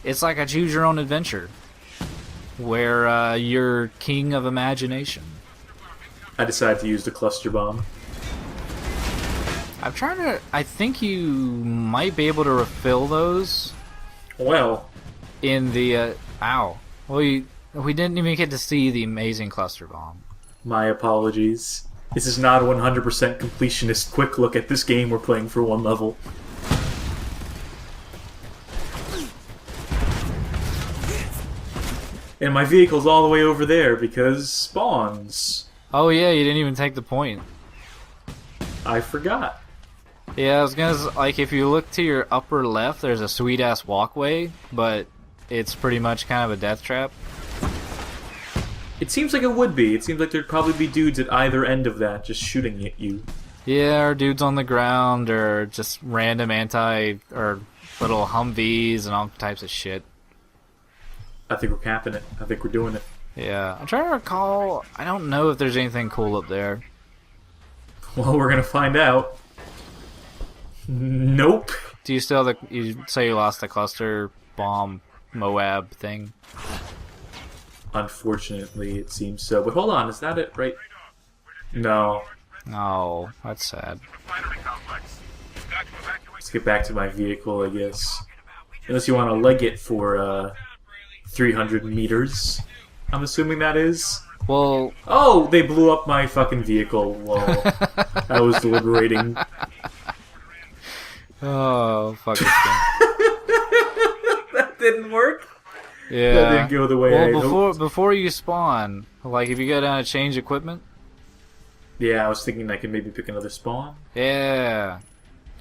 Speaker 2: It's like a choose your own adventure, where you're king of imagination.
Speaker 1: I decided to use the cluster bomb.
Speaker 2: I think you might be able to refill those
Speaker 1: Well,
Speaker 2: in the, ow. Well, we didn't even get to see the amazing cluster bomb.
Speaker 1: my apologies. This is not a 100% completionist quick look at this game we're playing for one level. And my vehicle's all the way over there because spawns.
Speaker 2: Oh yeah, you didn't even take the point.
Speaker 1: I forgot.
Speaker 2: Yeah, I was gonna, like, if you look to your upper left, there's a sweet-ass walkway, but it's pretty much kind of a death trap.
Speaker 1: It seems like it would be. It seems like there'd probably be dudes at either end of that just shooting at you.
Speaker 2: Yeah, or dudes on the ground, or just random or little Humvees and all types of shit.
Speaker 1: I think we're capping it. I think we're doing it.
Speaker 2: Yeah, I'm trying to recall, I don't know if there's anything cool up there.
Speaker 1: Well, we're gonna find out. Nope.
Speaker 2: Do you still have you say you lost the cluster bomb Moab thing?
Speaker 1: Unfortunately, it seems so. But hold on, is that it right? No.
Speaker 2: Oh, that's sad.
Speaker 5: Refinery complex. Got to evacuate.
Speaker 1: Let's get back to my vehicle, I guess. Unless you want to leg it for 300 meters. I'm assuming that is.
Speaker 2: Well,
Speaker 1: Oh, they blew up my fucking vehicle. Whoa. I was deliberating.
Speaker 2: oh, fuck this game.
Speaker 1: That didn't work.
Speaker 2: Yeah.
Speaker 1: That didn't go the way I
Speaker 2: Well,
Speaker 1: hoped.
Speaker 2: before you spawn, like if you go down to change equipment,
Speaker 1: Yeah, I was thinking I could maybe pick another spawn.
Speaker 2: Yeah.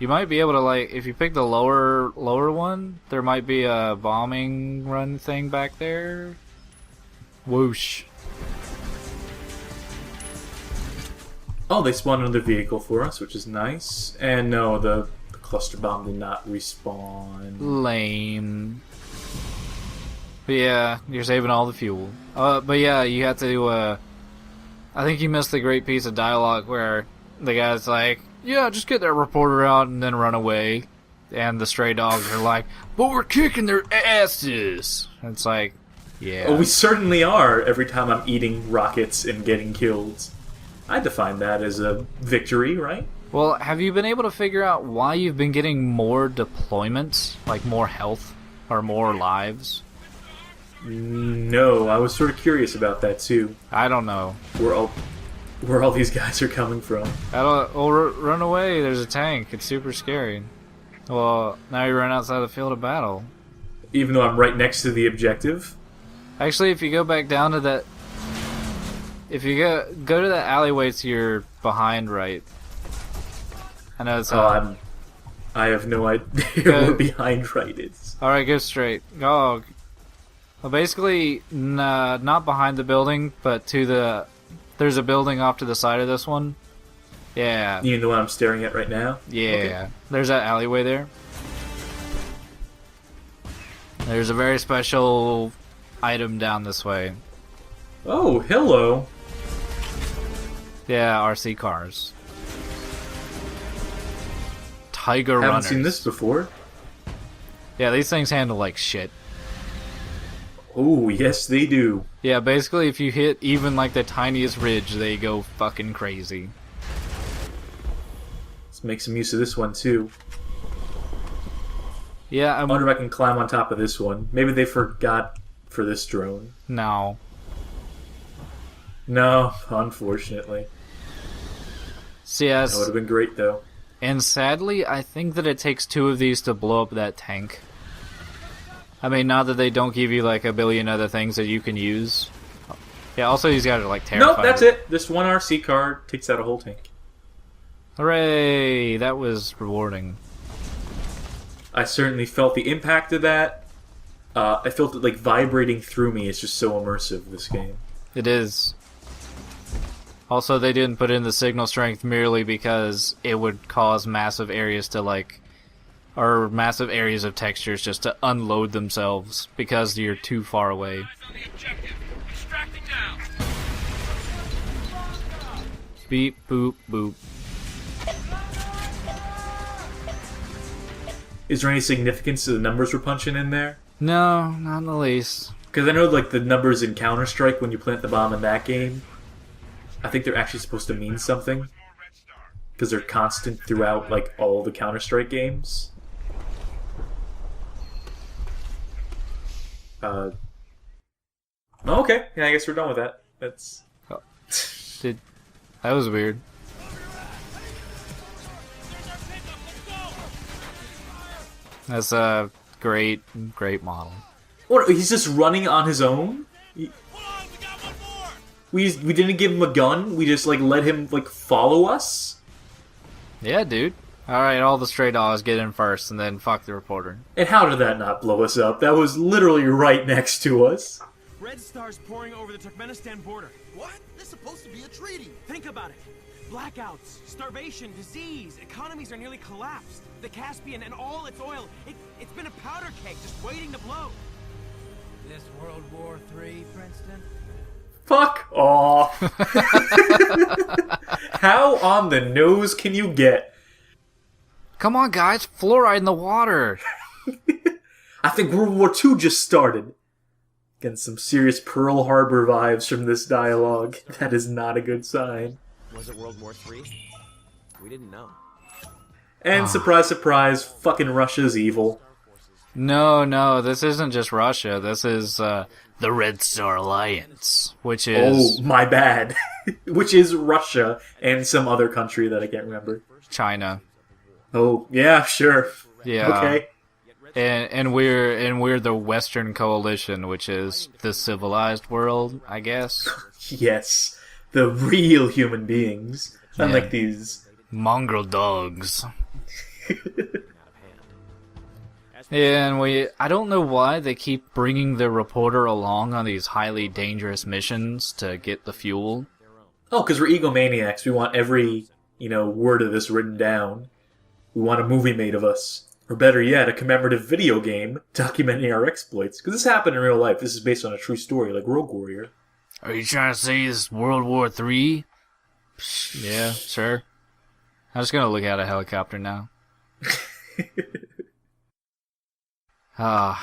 Speaker 2: You might be able to, like, if you pick the lower one, there might be a bombing run thing back there. Whoosh.
Speaker 1: Oh, they spawned another vehicle for us, which is nice. And no, the cluster bomb did not respawn.
Speaker 2: Lame. But yeah, you're saving all the fuel. But yeah, you have to, I think you missed the great piece of dialogue where the guy's like, yeah, just get that reporter out and then run away. And the stray dogs are like, but we're kicking their asses. And it's like, yeah.
Speaker 1: Oh, we certainly are every time I'm eating rockets and getting killed. I define that as a victory, right?
Speaker 2: Well, have you been able to figure out why you've been getting more deployments? Like more health or more lives?
Speaker 1: No, I was sort of curious about that too.
Speaker 2: I don't know.
Speaker 1: Where all these guys are coming from.
Speaker 2: Run away, there's a tank. It's super scary. Well, now you run outside the field of battle.
Speaker 1: Even though I'm right next to the objective?
Speaker 2: Actually, if you go back down to that... If you go to that alleyway to your behind right. I know it's...
Speaker 1: I have no idea where behind right is.
Speaker 2: Alright, go straight. Go. Well, basically, not behind the building, but to the... There's a building off to the side of this one. Yeah.
Speaker 1: You know what I'm staring at right now?
Speaker 2: Yeah.
Speaker 1: Okay.
Speaker 2: There's that alleyway there. There's a very special item down this way.
Speaker 1: Oh, hello.
Speaker 2: Yeah, RC cars. Tiger
Speaker 1: Haven't
Speaker 2: runners.
Speaker 1: seen this before.
Speaker 2: Yeah, these things handle like shit.
Speaker 1: Oh, yes they do.
Speaker 2: Yeah, basically if you hit even like the tiniest ridge, they go fucking crazy.
Speaker 1: Let's make some use of this one too.
Speaker 2: Yeah,
Speaker 1: I wonder if I can climb on top of this one. Maybe they forgot for this drone.
Speaker 2: No.
Speaker 1: No, unfortunately.
Speaker 2: So yes.
Speaker 1: That would have been great though.
Speaker 2: And sadly, I think that it takes 2 of these to blow up that tank. I mean, not that they don't give you like a billion other things that you can use. Yeah, also these guys are like terrifying.
Speaker 1: Nope, that's it. This one RC car takes out a whole tank.
Speaker 2: Hooray! That was rewarding.
Speaker 1: I certainly felt the impact of that. I felt it like vibrating through me. It's just so immersive, this game.
Speaker 2: It is. Also, they didn't put in the signal strength merely because it would cause massive areas to like... Or massive areas of textures just to unload themselves because you're too far away. Beep, boop, boop.
Speaker 1: Is there any significance to the numbers we're punching in there?
Speaker 2: No, not in the least.
Speaker 1: Because I know like the numbers in Counter-Strike when you plant the bomb in that game, I think they're actually supposed to mean something. Because they're constant throughout like all the Counter-Strike games. Oh, okay. Yeah, I guess we're done with that. That's...
Speaker 2: That was weird. That's a great model.
Speaker 1: What? He's just running on his own? We didn't give him a gun. We just like let him like follow us.
Speaker 2: Yeah, dude. All right, all the stray dogs get in first, and then fuck the reporter.
Speaker 1: And how did that not blow us up? That was literally right next to us.
Speaker 3: Red stars pouring over the Turkmenistan border.
Speaker 6: What? This is supposed to be a treaty.
Speaker 3: Think about it. Blackouts, starvation, disease, economies are nearly collapsed. The Caspian and all its oil, it's been a powder keg just waiting to blow.
Speaker 6: This World War III, Princeton?
Speaker 1: Fuck off. How on the nose can you get?
Speaker 2: Come on, guys. Fluoride in the water.
Speaker 1: I think World War II just started. Getting some serious Pearl Harbor vibes from this dialogue. That is not a good sign.
Speaker 3: Was it World War III? We didn't know.
Speaker 1: And surprise, surprise, fucking Russia's evil.
Speaker 2: No, this isn't just Russia. This is the Red Star Alliance, which is...
Speaker 1: Oh, my bad. Which is Russia and some other country that I can't remember.
Speaker 2: China.
Speaker 1: Oh, yeah, sure.
Speaker 2: Yeah.
Speaker 1: Okay.
Speaker 2: And we're the Western Coalition, which is the civilized world, I guess.
Speaker 1: Yes. the real human beings, unlike these
Speaker 2: mongrel dogs. Yeah, and I don't know why they keep bringing the reporter along on these highly dangerous missions to get the fuel.
Speaker 1: Oh, because we're egomaniacs. We want every, word of this written down. We want a movie made of us. Or better yet, a commemorative video game documenting our exploits. Because this happened in real life. This is based on a true story, like Rogue Warrior.
Speaker 2: Are you trying to say this is World War III? Yeah, sure. I'm just gonna look at a helicopter now. So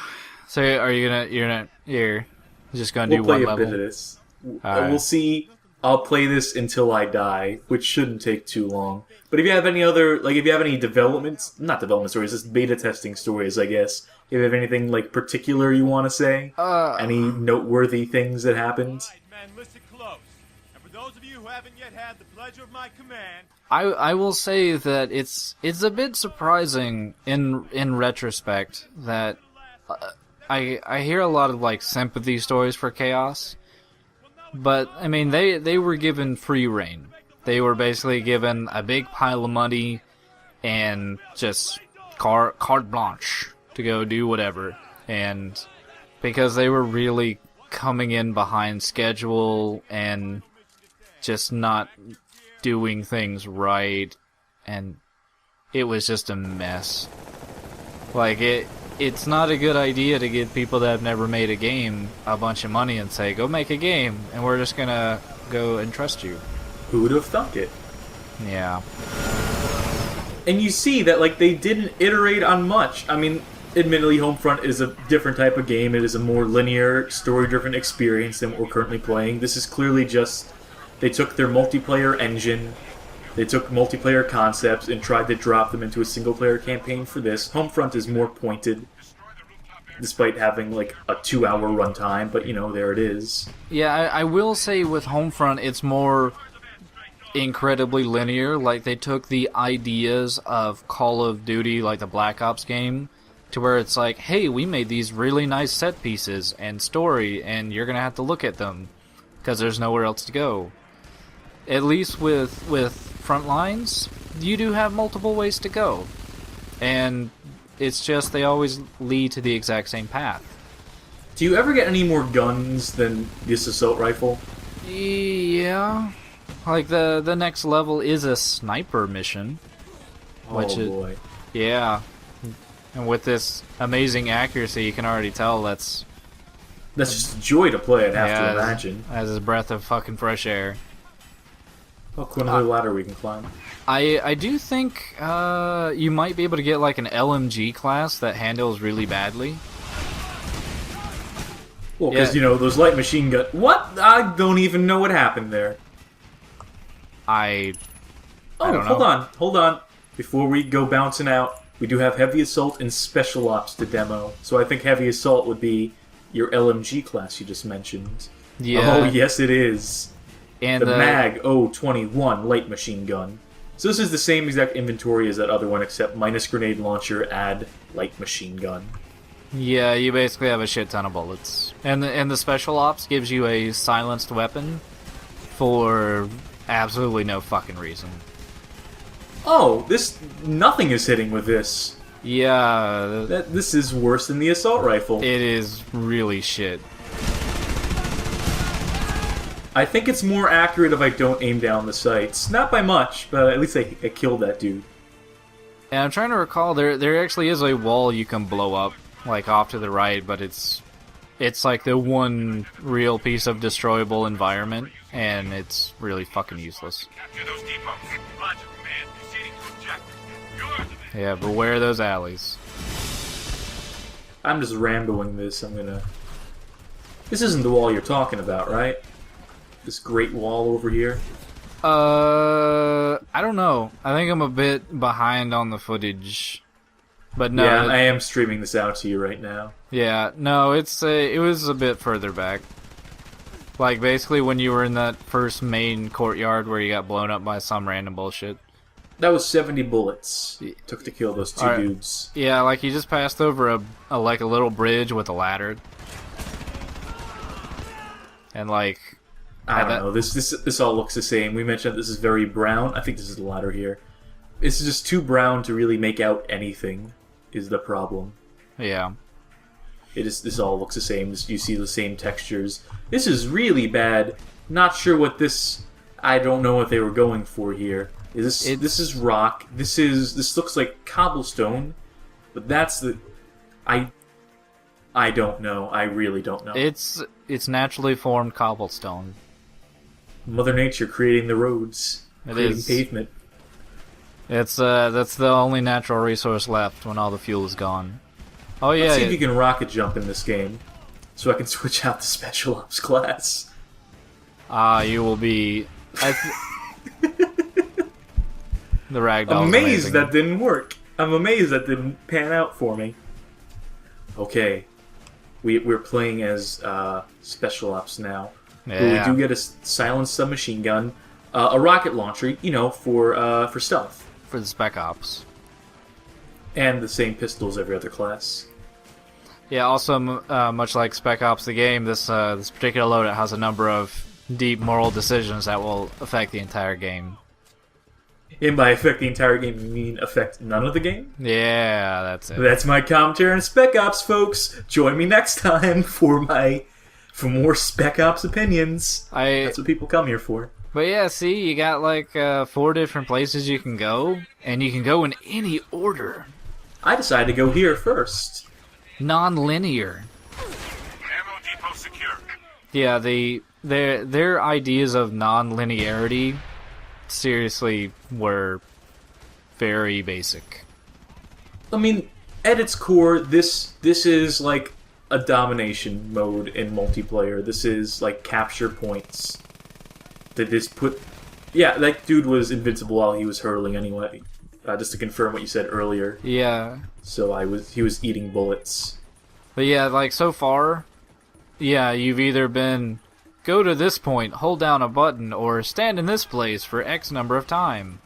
Speaker 2: you're just gonna do one level?
Speaker 1: We'll play a bit of this. We'll see. I'll play this until I die, which shouldn't take too long. But if you have any other, if you have any not development stories, just beta testing stories, I guess. If you have anything, particular you want to say? Any noteworthy things that happened?
Speaker 4: Men, listen close. And for those of you who haven't yet had the pleasure of my command...
Speaker 2: I will say that it's a bit surprising in retrospect that I hear a lot of sympathy stories for Chaos, but I mean they were given free reign. They were basically given a big pile of money and just carte blanche to go do whatever, and because they were really coming in behind schedule and just not doing things right, and it was just a mess. It's not a good idea to give people that have never made a game a bunch of money and say, go make a game, and we're just gonna go and trust you.
Speaker 1: Who would have thunk it?
Speaker 2: Yeah.
Speaker 1: And you see that, they didn't iterate on much. I mean, admittedly, Homefront is a different type of game. It is a more linear, story-driven experience than what we're currently playing. This is clearly just... They took their multiplayer engine, they took multiplayer concepts, and tried to drop them into a single-player campaign for this. Homefront is more pointed, despite having, a 2-hour runtime, but, there it is.
Speaker 2: Yeah, I will say with Homefront, it's more incredibly linear. They took the ideas of Call of Duty, the Black Ops game, to where it's hey, we made these really nice set pieces and story, and you're gonna have to look at them, because there's nowhere else to go. At least with Frontlines, you do have multiple ways to go. And it's just they always lead to the exact same path.
Speaker 1: Do you ever get any more guns than this assault rifle?
Speaker 2: Yeah. The next level is a sniper mission.
Speaker 1: Boy.
Speaker 2: Yeah. And with this amazing accuracy, you can already tell that's
Speaker 1: just a joy to play, I'd have to imagine.
Speaker 2: As a breath of fucking fresh air.
Speaker 1: Look, another ladder we can climb.
Speaker 2: I do think you might be able to get an LMG class that handles really badly.
Speaker 1: Well, because, those light machine gun... What? I don't even know what happened there.
Speaker 2: I don't know.
Speaker 1: Hold on. Before we go bouncing out, we do have Heavy Assault and Special Ops to demo. So I think Heavy Assault would be your LMG class you just mentioned.
Speaker 2: Yeah.
Speaker 1: Oh, yes it is.
Speaker 2: And
Speaker 1: the MAG 021 light machine gun. So this is the same exact inventory as that other one, except minus grenade launcher, add light machine gun.
Speaker 2: Yeah, you basically have a shit ton of bullets. And the Special Ops gives you a silenced weapon for absolutely no fucking reason.
Speaker 1: Oh, nothing is hitting with this.
Speaker 2: Yeah.
Speaker 1: This is worse than the assault rifle.
Speaker 2: It is really shit.
Speaker 1: I think it's more accurate if I don't aim down the sights. Not by much, but at least I killed that dude.
Speaker 2: And I'm trying to recall, there actually is a wall you can blow up, off to the right, but it's the one real piece of destroyable environment, and it's really fucking useless.
Speaker 5: Capture those depots. Roger, command. Proceeding to objective.
Speaker 2: Yeah, beware those alleys.
Speaker 1: I'm just ramboing this. This isn't the wall you're talking about, right? This great wall over here?
Speaker 2: I don't know. I think I'm a bit behind on the footage. But no.
Speaker 1: Yeah, I am streaming this out to you right now.
Speaker 2: Yeah, no, it was a bit further back. Basically when you were in that first main courtyard where you got blown up by some random bullshit.
Speaker 1: That was 70 bullets it took to kill those two dudes.
Speaker 2: Yeah, you just passed over a little bridge with a ladder. And
Speaker 1: I don't know. This all looks the same. We mentioned this is very brown. I think this is the latter here. It's just too brown to really make out anything. Is the problem?
Speaker 2: Yeah.
Speaker 1: This all looks the same. You see the same textures. This is really bad. Not sure what this. I don't know what they were going for here. This is rock. This looks like cobblestone, but that's the. I don't know. I really don't know.
Speaker 2: It's naturally formed cobblestone.
Speaker 1: Mother Nature creating the roads, creating pavement.
Speaker 2: It's that's the only natural resource left when all the fuel is gone. Oh yeah.
Speaker 1: Let's see if you can rocket jump in this game, so I can switch out the special ops class.
Speaker 2: You will be. The ragdoll.
Speaker 1: I'm amazed that didn't work. I'm amazed that didn't pan out for me. Okay, we're playing as special ops now.
Speaker 2: Yeah.
Speaker 1: We do get a silenced submachine gun, a rocket launcher, for stealth,
Speaker 2: For the spec ops.
Speaker 1: and the same pistol as every other class.
Speaker 2: Yeah. Also, much like Spec Ops the game, this particular loadout has a number of deep moral decisions that will affect the entire game.
Speaker 1: And by affect the entire game, you mean affect none of the game?
Speaker 2: Yeah, that's it.
Speaker 1: That's my commentary on Spec Ops, folks. Join me next time for more Spec Ops opinions. That's what people come here for.
Speaker 2: But yeah, see, you got like 4 different places you can go, and you can go in any order.
Speaker 1: I decided to go here first.
Speaker 2: Non-linear.
Speaker 5: Ammo depot secure.
Speaker 2: Yeah, their ideas of non-linearity seriously were very basic.
Speaker 1: I mean, at its core, this is like a domination mode in multiplayer. This is like capture points. Yeah, that dude was invincible while he was hurling anyway. Just to confirm what you said earlier.
Speaker 2: Yeah.
Speaker 1: So he was eating bullets.
Speaker 2: But yeah, like so far, yeah, you've either been go to this point, hold down a button, or stand in this place for X number of time.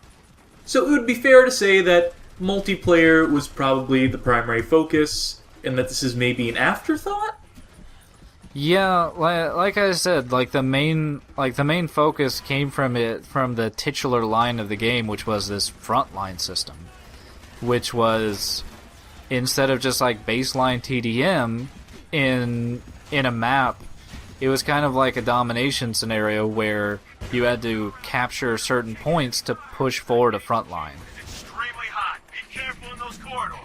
Speaker 1: So it would be fair to say that multiplayer was probably the primary focus, and that this is maybe an afterthought?
Speaker 2: Yeah, like I said, the main focus came from the titular line of the game, which was this Frontline system, which was instead of just like baseline TDM in a map, it was kind of like a domination scenario where you had to capture certain points to push forward a front line.
Speaker 5: Extremely hot. Be careful in those corridors.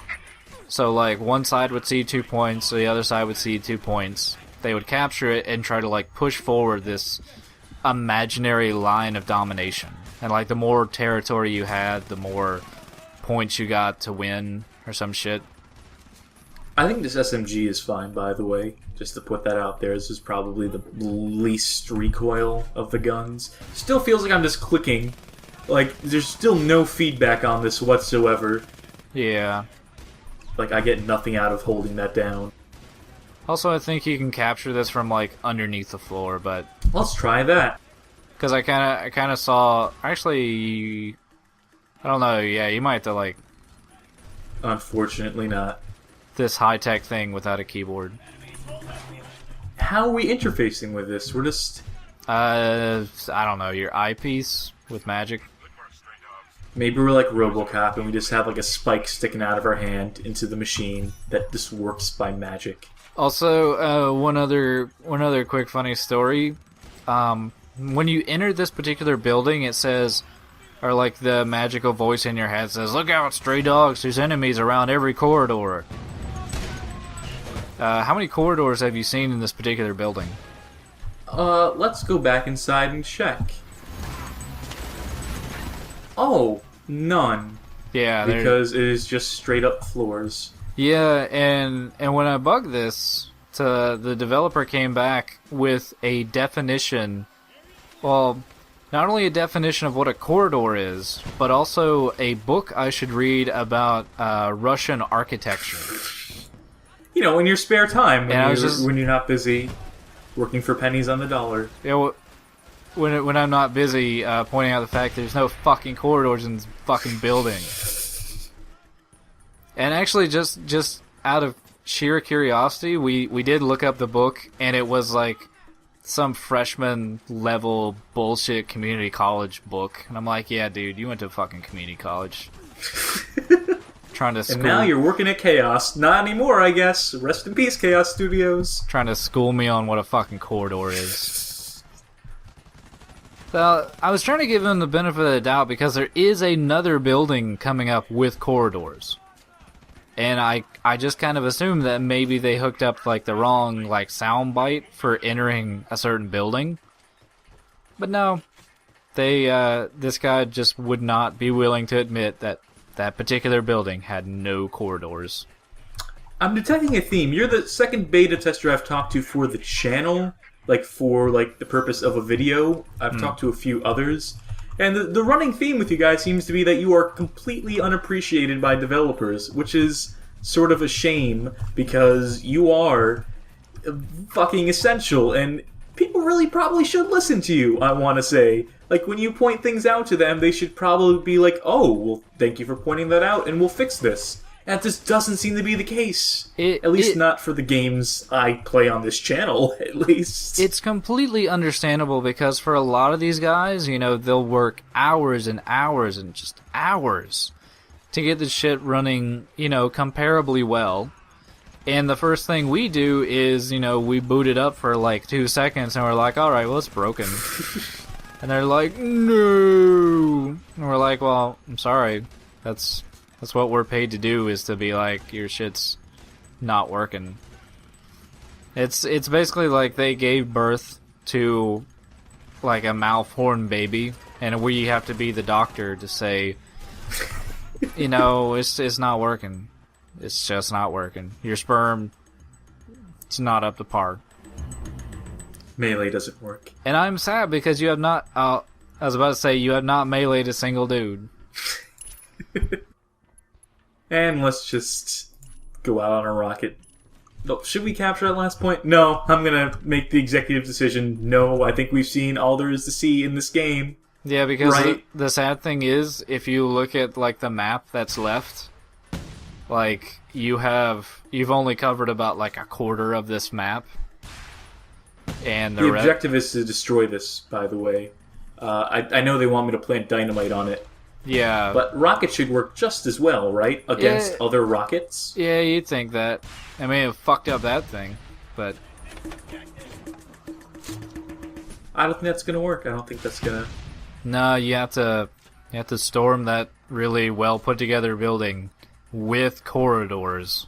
Speaker 2: So like one side would see 2 points, so the other side would see 2 points. They would capture it and try to like push forward this imaginary line of domination. And like the more territory you had, the more points you got to win or some shit.
Speaker 1: I think this SMG is fine, by the way. Just to put that out there, this is probably the least recoil of the guns. Still feels like I'm just clicking. Like, there's still no feedback on this whatsoever.
Speaker 2: Yeah.
Speaker 1: Like, I get nothing out of holding that down.
Speaker 2: Also, I think you can capture this from like underneath the floor, but
Speaker 1: Let's try that.
Speaker 2: because I kind of saw actually, I don't know. Yeah, you might have to like
Speaker 1: Unfortunately not.
Speaker 2: this high tech thing without a keyboard.
Speaker 1: How are we interfacing with this? We're just...
Speaker 2: I don't know. Your eyepiece with magic.
Speaker 1: Maybe we're like RoboCop and we just have like a spike sticking out of our hand into the machine that just works by magic.
Speaker 2: Also, one other quick funny story. When you enter this particular building, it says, or like the magical voice in your head says, "Look out, stray dogs! There's enemies around every corridor." How many corridors have you seen in this particular building?
Speaker 1: Let's go back inside and check. Oh, none.
Speaker 2: Yeah,
Speaker 1: Because it is just straight up floors.
Speaker 2: yeah, and when I bugged this, the developer came back with a definition. Well, not only a definition of what a corridor is, but also a book I should read about Russian architecture.
Speaker 1: You know, in your spare time, when you're not busy working for pennies on the dollar.
Speaker 2: Yeah, when I'm not busy pointing out the fact there's no fucking corridors in this fucking building. And actually, just out of sheer curiosity, we did look up the book, and it was like some freshman level bullshit community college book. And I'm like, yeah, dude, you went to fucking community college. Trying to school...
Speaker 1: And now you're working at Chaos. Not anymore, I guess. Rest in peace, Chaos Studios.
Speaker 2: Trying to school me on what a fucking corridor is. So, I was trying to give him the benefit of the doubt because there is another building coming up with corridors. And I just kind of assumed that maybe they hooked up like the wrong like sound bite for entering a certain building. But no. This guy just would not be willing to admit that that particular building had no corridors.
Speaker 1: I'm detecting a theme. You're the second beta tester I've talked to for the channel, like for like the purpose of a video. I've talked to a few others, and the running theme with you guys seems to be that you are completely unappreciated by developers, which is sort of a shame because you are fucking essential, and people really probably should listen to you, I want to say. Like, when you point things out to them, they should probably be like, oh, well, thank you for pointing that out, and we'll fix this. And this doesn't seem to be the case. At least not for the games I play on this channel, at least.
Speaker 2: It's completely understandable because for a lot of these guys, you know, they'll work hours and hours and just hours to get this shit running, you know, comparably well. And the first thing we do is, you know, we boot it up for like 2 seconds and we're like, alright, well, it's broken. And they're like, no. And we're like, well, I'm sorry. That's what we're paid to do, is to be like, your shit's not working. It's basically like they gave birth to like a malformed baby, and we have to be the doctor to say, you know, it's not working. It's just not working. Your sperm, it's not up to par.
Speaker 1: Melee doesn't work.
Speaker 2: And I'm sad because you have not, I was about to say, you have not meleeed a single dude.
Speaker 1: And let's just go out on a rocket. No, should we capture that last point? No, I'm gonna make the executive decision. No, I think we've seen all there is to see in this game.
Speaker 2: Yeah, because
Speaker 1: right?
Speaker 2: the sad thing is, if you look at like the map that's left, like you've only covered about like a quarter of this map. And
Speaker 1: the objective is to destroy this, by the way. I know they want me to plant dynamite on it.
Speaker 2: Yeah.
Speaker 1: But rockets should work just as well, right? Against other rockets?
Speaker 2: Yeah, you'd think that. I mean, it fucked up that thing, but...
Speaker 1: I don't think that's gonna work. I don't think that's gonna...
Speaker 2: No, you have to storm that really well put together building with corridors.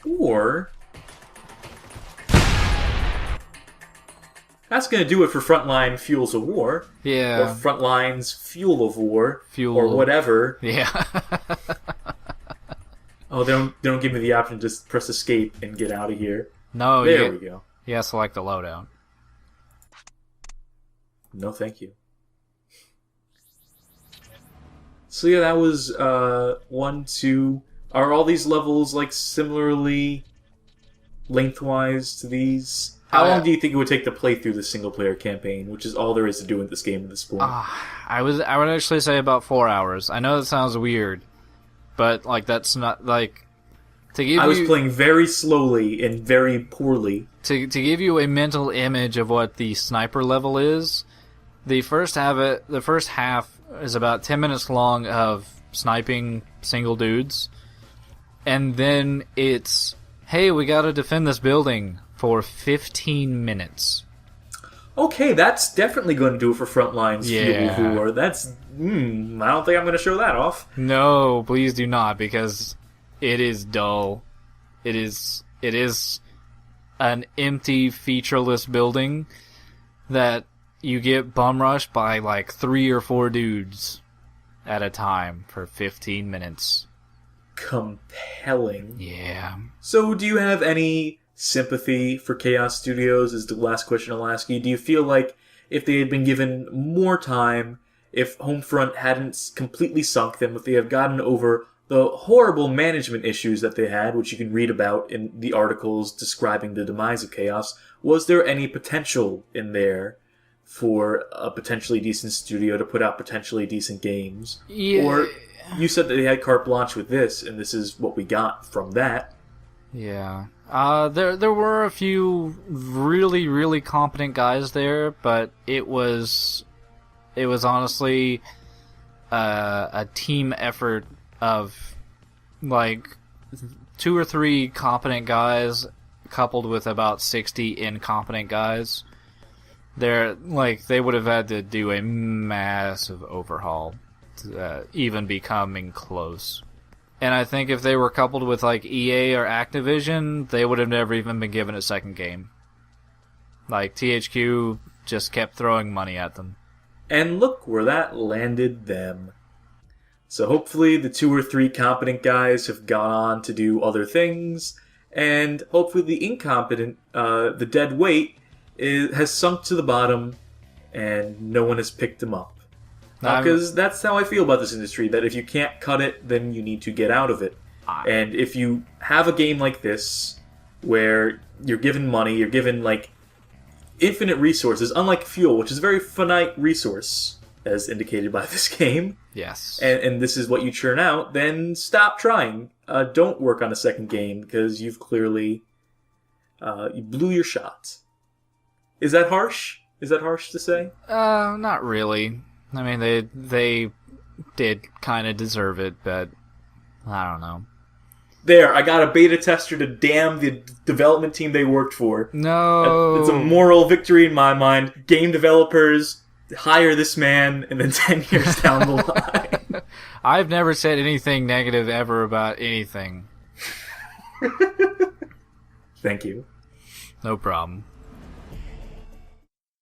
Speaker 1: Or... That's going to do it for Frontline Fuels of War.
Speaker 2: Yeah.
Speaker 1: Or Frontline's Fuel of War.
Speaker 2: Fuel.
Speaker 1: Or whatever.
Speaker 2: Yeah.
Speaker 1: Oh, they don't give me the option to just press escape and get out of here.
Speaker 2: No,
Speaker 1: there we go.
Speaker 2: Yeah, select the loadout.
Speaker 1: No, thank you. So yeah, that was 1, 2. Are all these levels like similarly lengthwise to these? How long do you think it would take to play through the single-player campaign, which is all there is to do in this game at this point?
Speaker 2: I would actually say about 4 hours. I know that sounds weird, but like that's not like to give.
Speaker 1: I was playing very slowly and very poorly.
Speaker 2: To give you a mental image of what the sniper level is, the first half is about 10 minutes long of sniping single dudes, and then it's, hey, we gotta defend this building for 15 minutes.
Speaker 1: Okay, that's definitely going to do it for Frontlines Fuel of War. That's... I don't think I'm going to show that off.
Speaker 2: No, please do not, because it is dull. It is an empty, featureless building that you get bum rushed by like 3 or 4 dudes at a time for 15 minutes.
Speaker 1: Compelling.
Speaker 2: Yeah.
Speaker 1: So, do you have any sympathy for Chaos Studios is the last question I'll ask you. Do you feel like if they had been given more time, if Homefront hadn't completely sunk them, if they have gotten over the horrible management issues that they had, which you can read about in the articles describing the demise of Chaos, was there any potential in there for a potentially decent studio to put out potentially decent games?
Speaker 2: Yeah.
Speaker 1: Or you said that they had carte blanche with this, and this is what we got from that.
Speaker 2: Yeah. There were a few really, really competent guys there, but it was honestly a team effort of like 2 or 3 competent guys coupled with about 60 incompetent guys. They would have had to do a massive overhaul to even be coming close. And I think if they were coupled with like EA or Activision, they would have never even been given a second game. Like THQ just kept throwing money at them.
Speaker 1: And look where that landed them. So hopefully the 2 or 3 competent guys have gone on to do other things, and hopefully the incompetent, the dead weight, has sunk to the bottom, and no one has picked him up. Because that's how I feel about this industry, that if you can't cut it, then you need to get out of it. And if you have a game like this, where you're given money, you're given, like, infinite resources, unlike Fuel, which is a very finite resource, as indicated by this game.
Speaker 2: Yes.
Speaker 1: And this is what you churn out, then stop trying. Don't work on a second game, because you've clearly... you blew your shot. Is that harsh? Is that harsh to say?
Speaker 2: Not really. I mean, they did kind of deserve it, but I don't know.
Speaker 1: There, I got a beta tester to damn the development team they worked for.
Speaker 2: No.
Speaker 1: It's a moral victory in my mind. Game developers, hire this man, and then 10 years down the line.
Speaker 2: I've never said anything negative ever about anything.
Speaker 1: Thank you.
Speaker 2: No problem.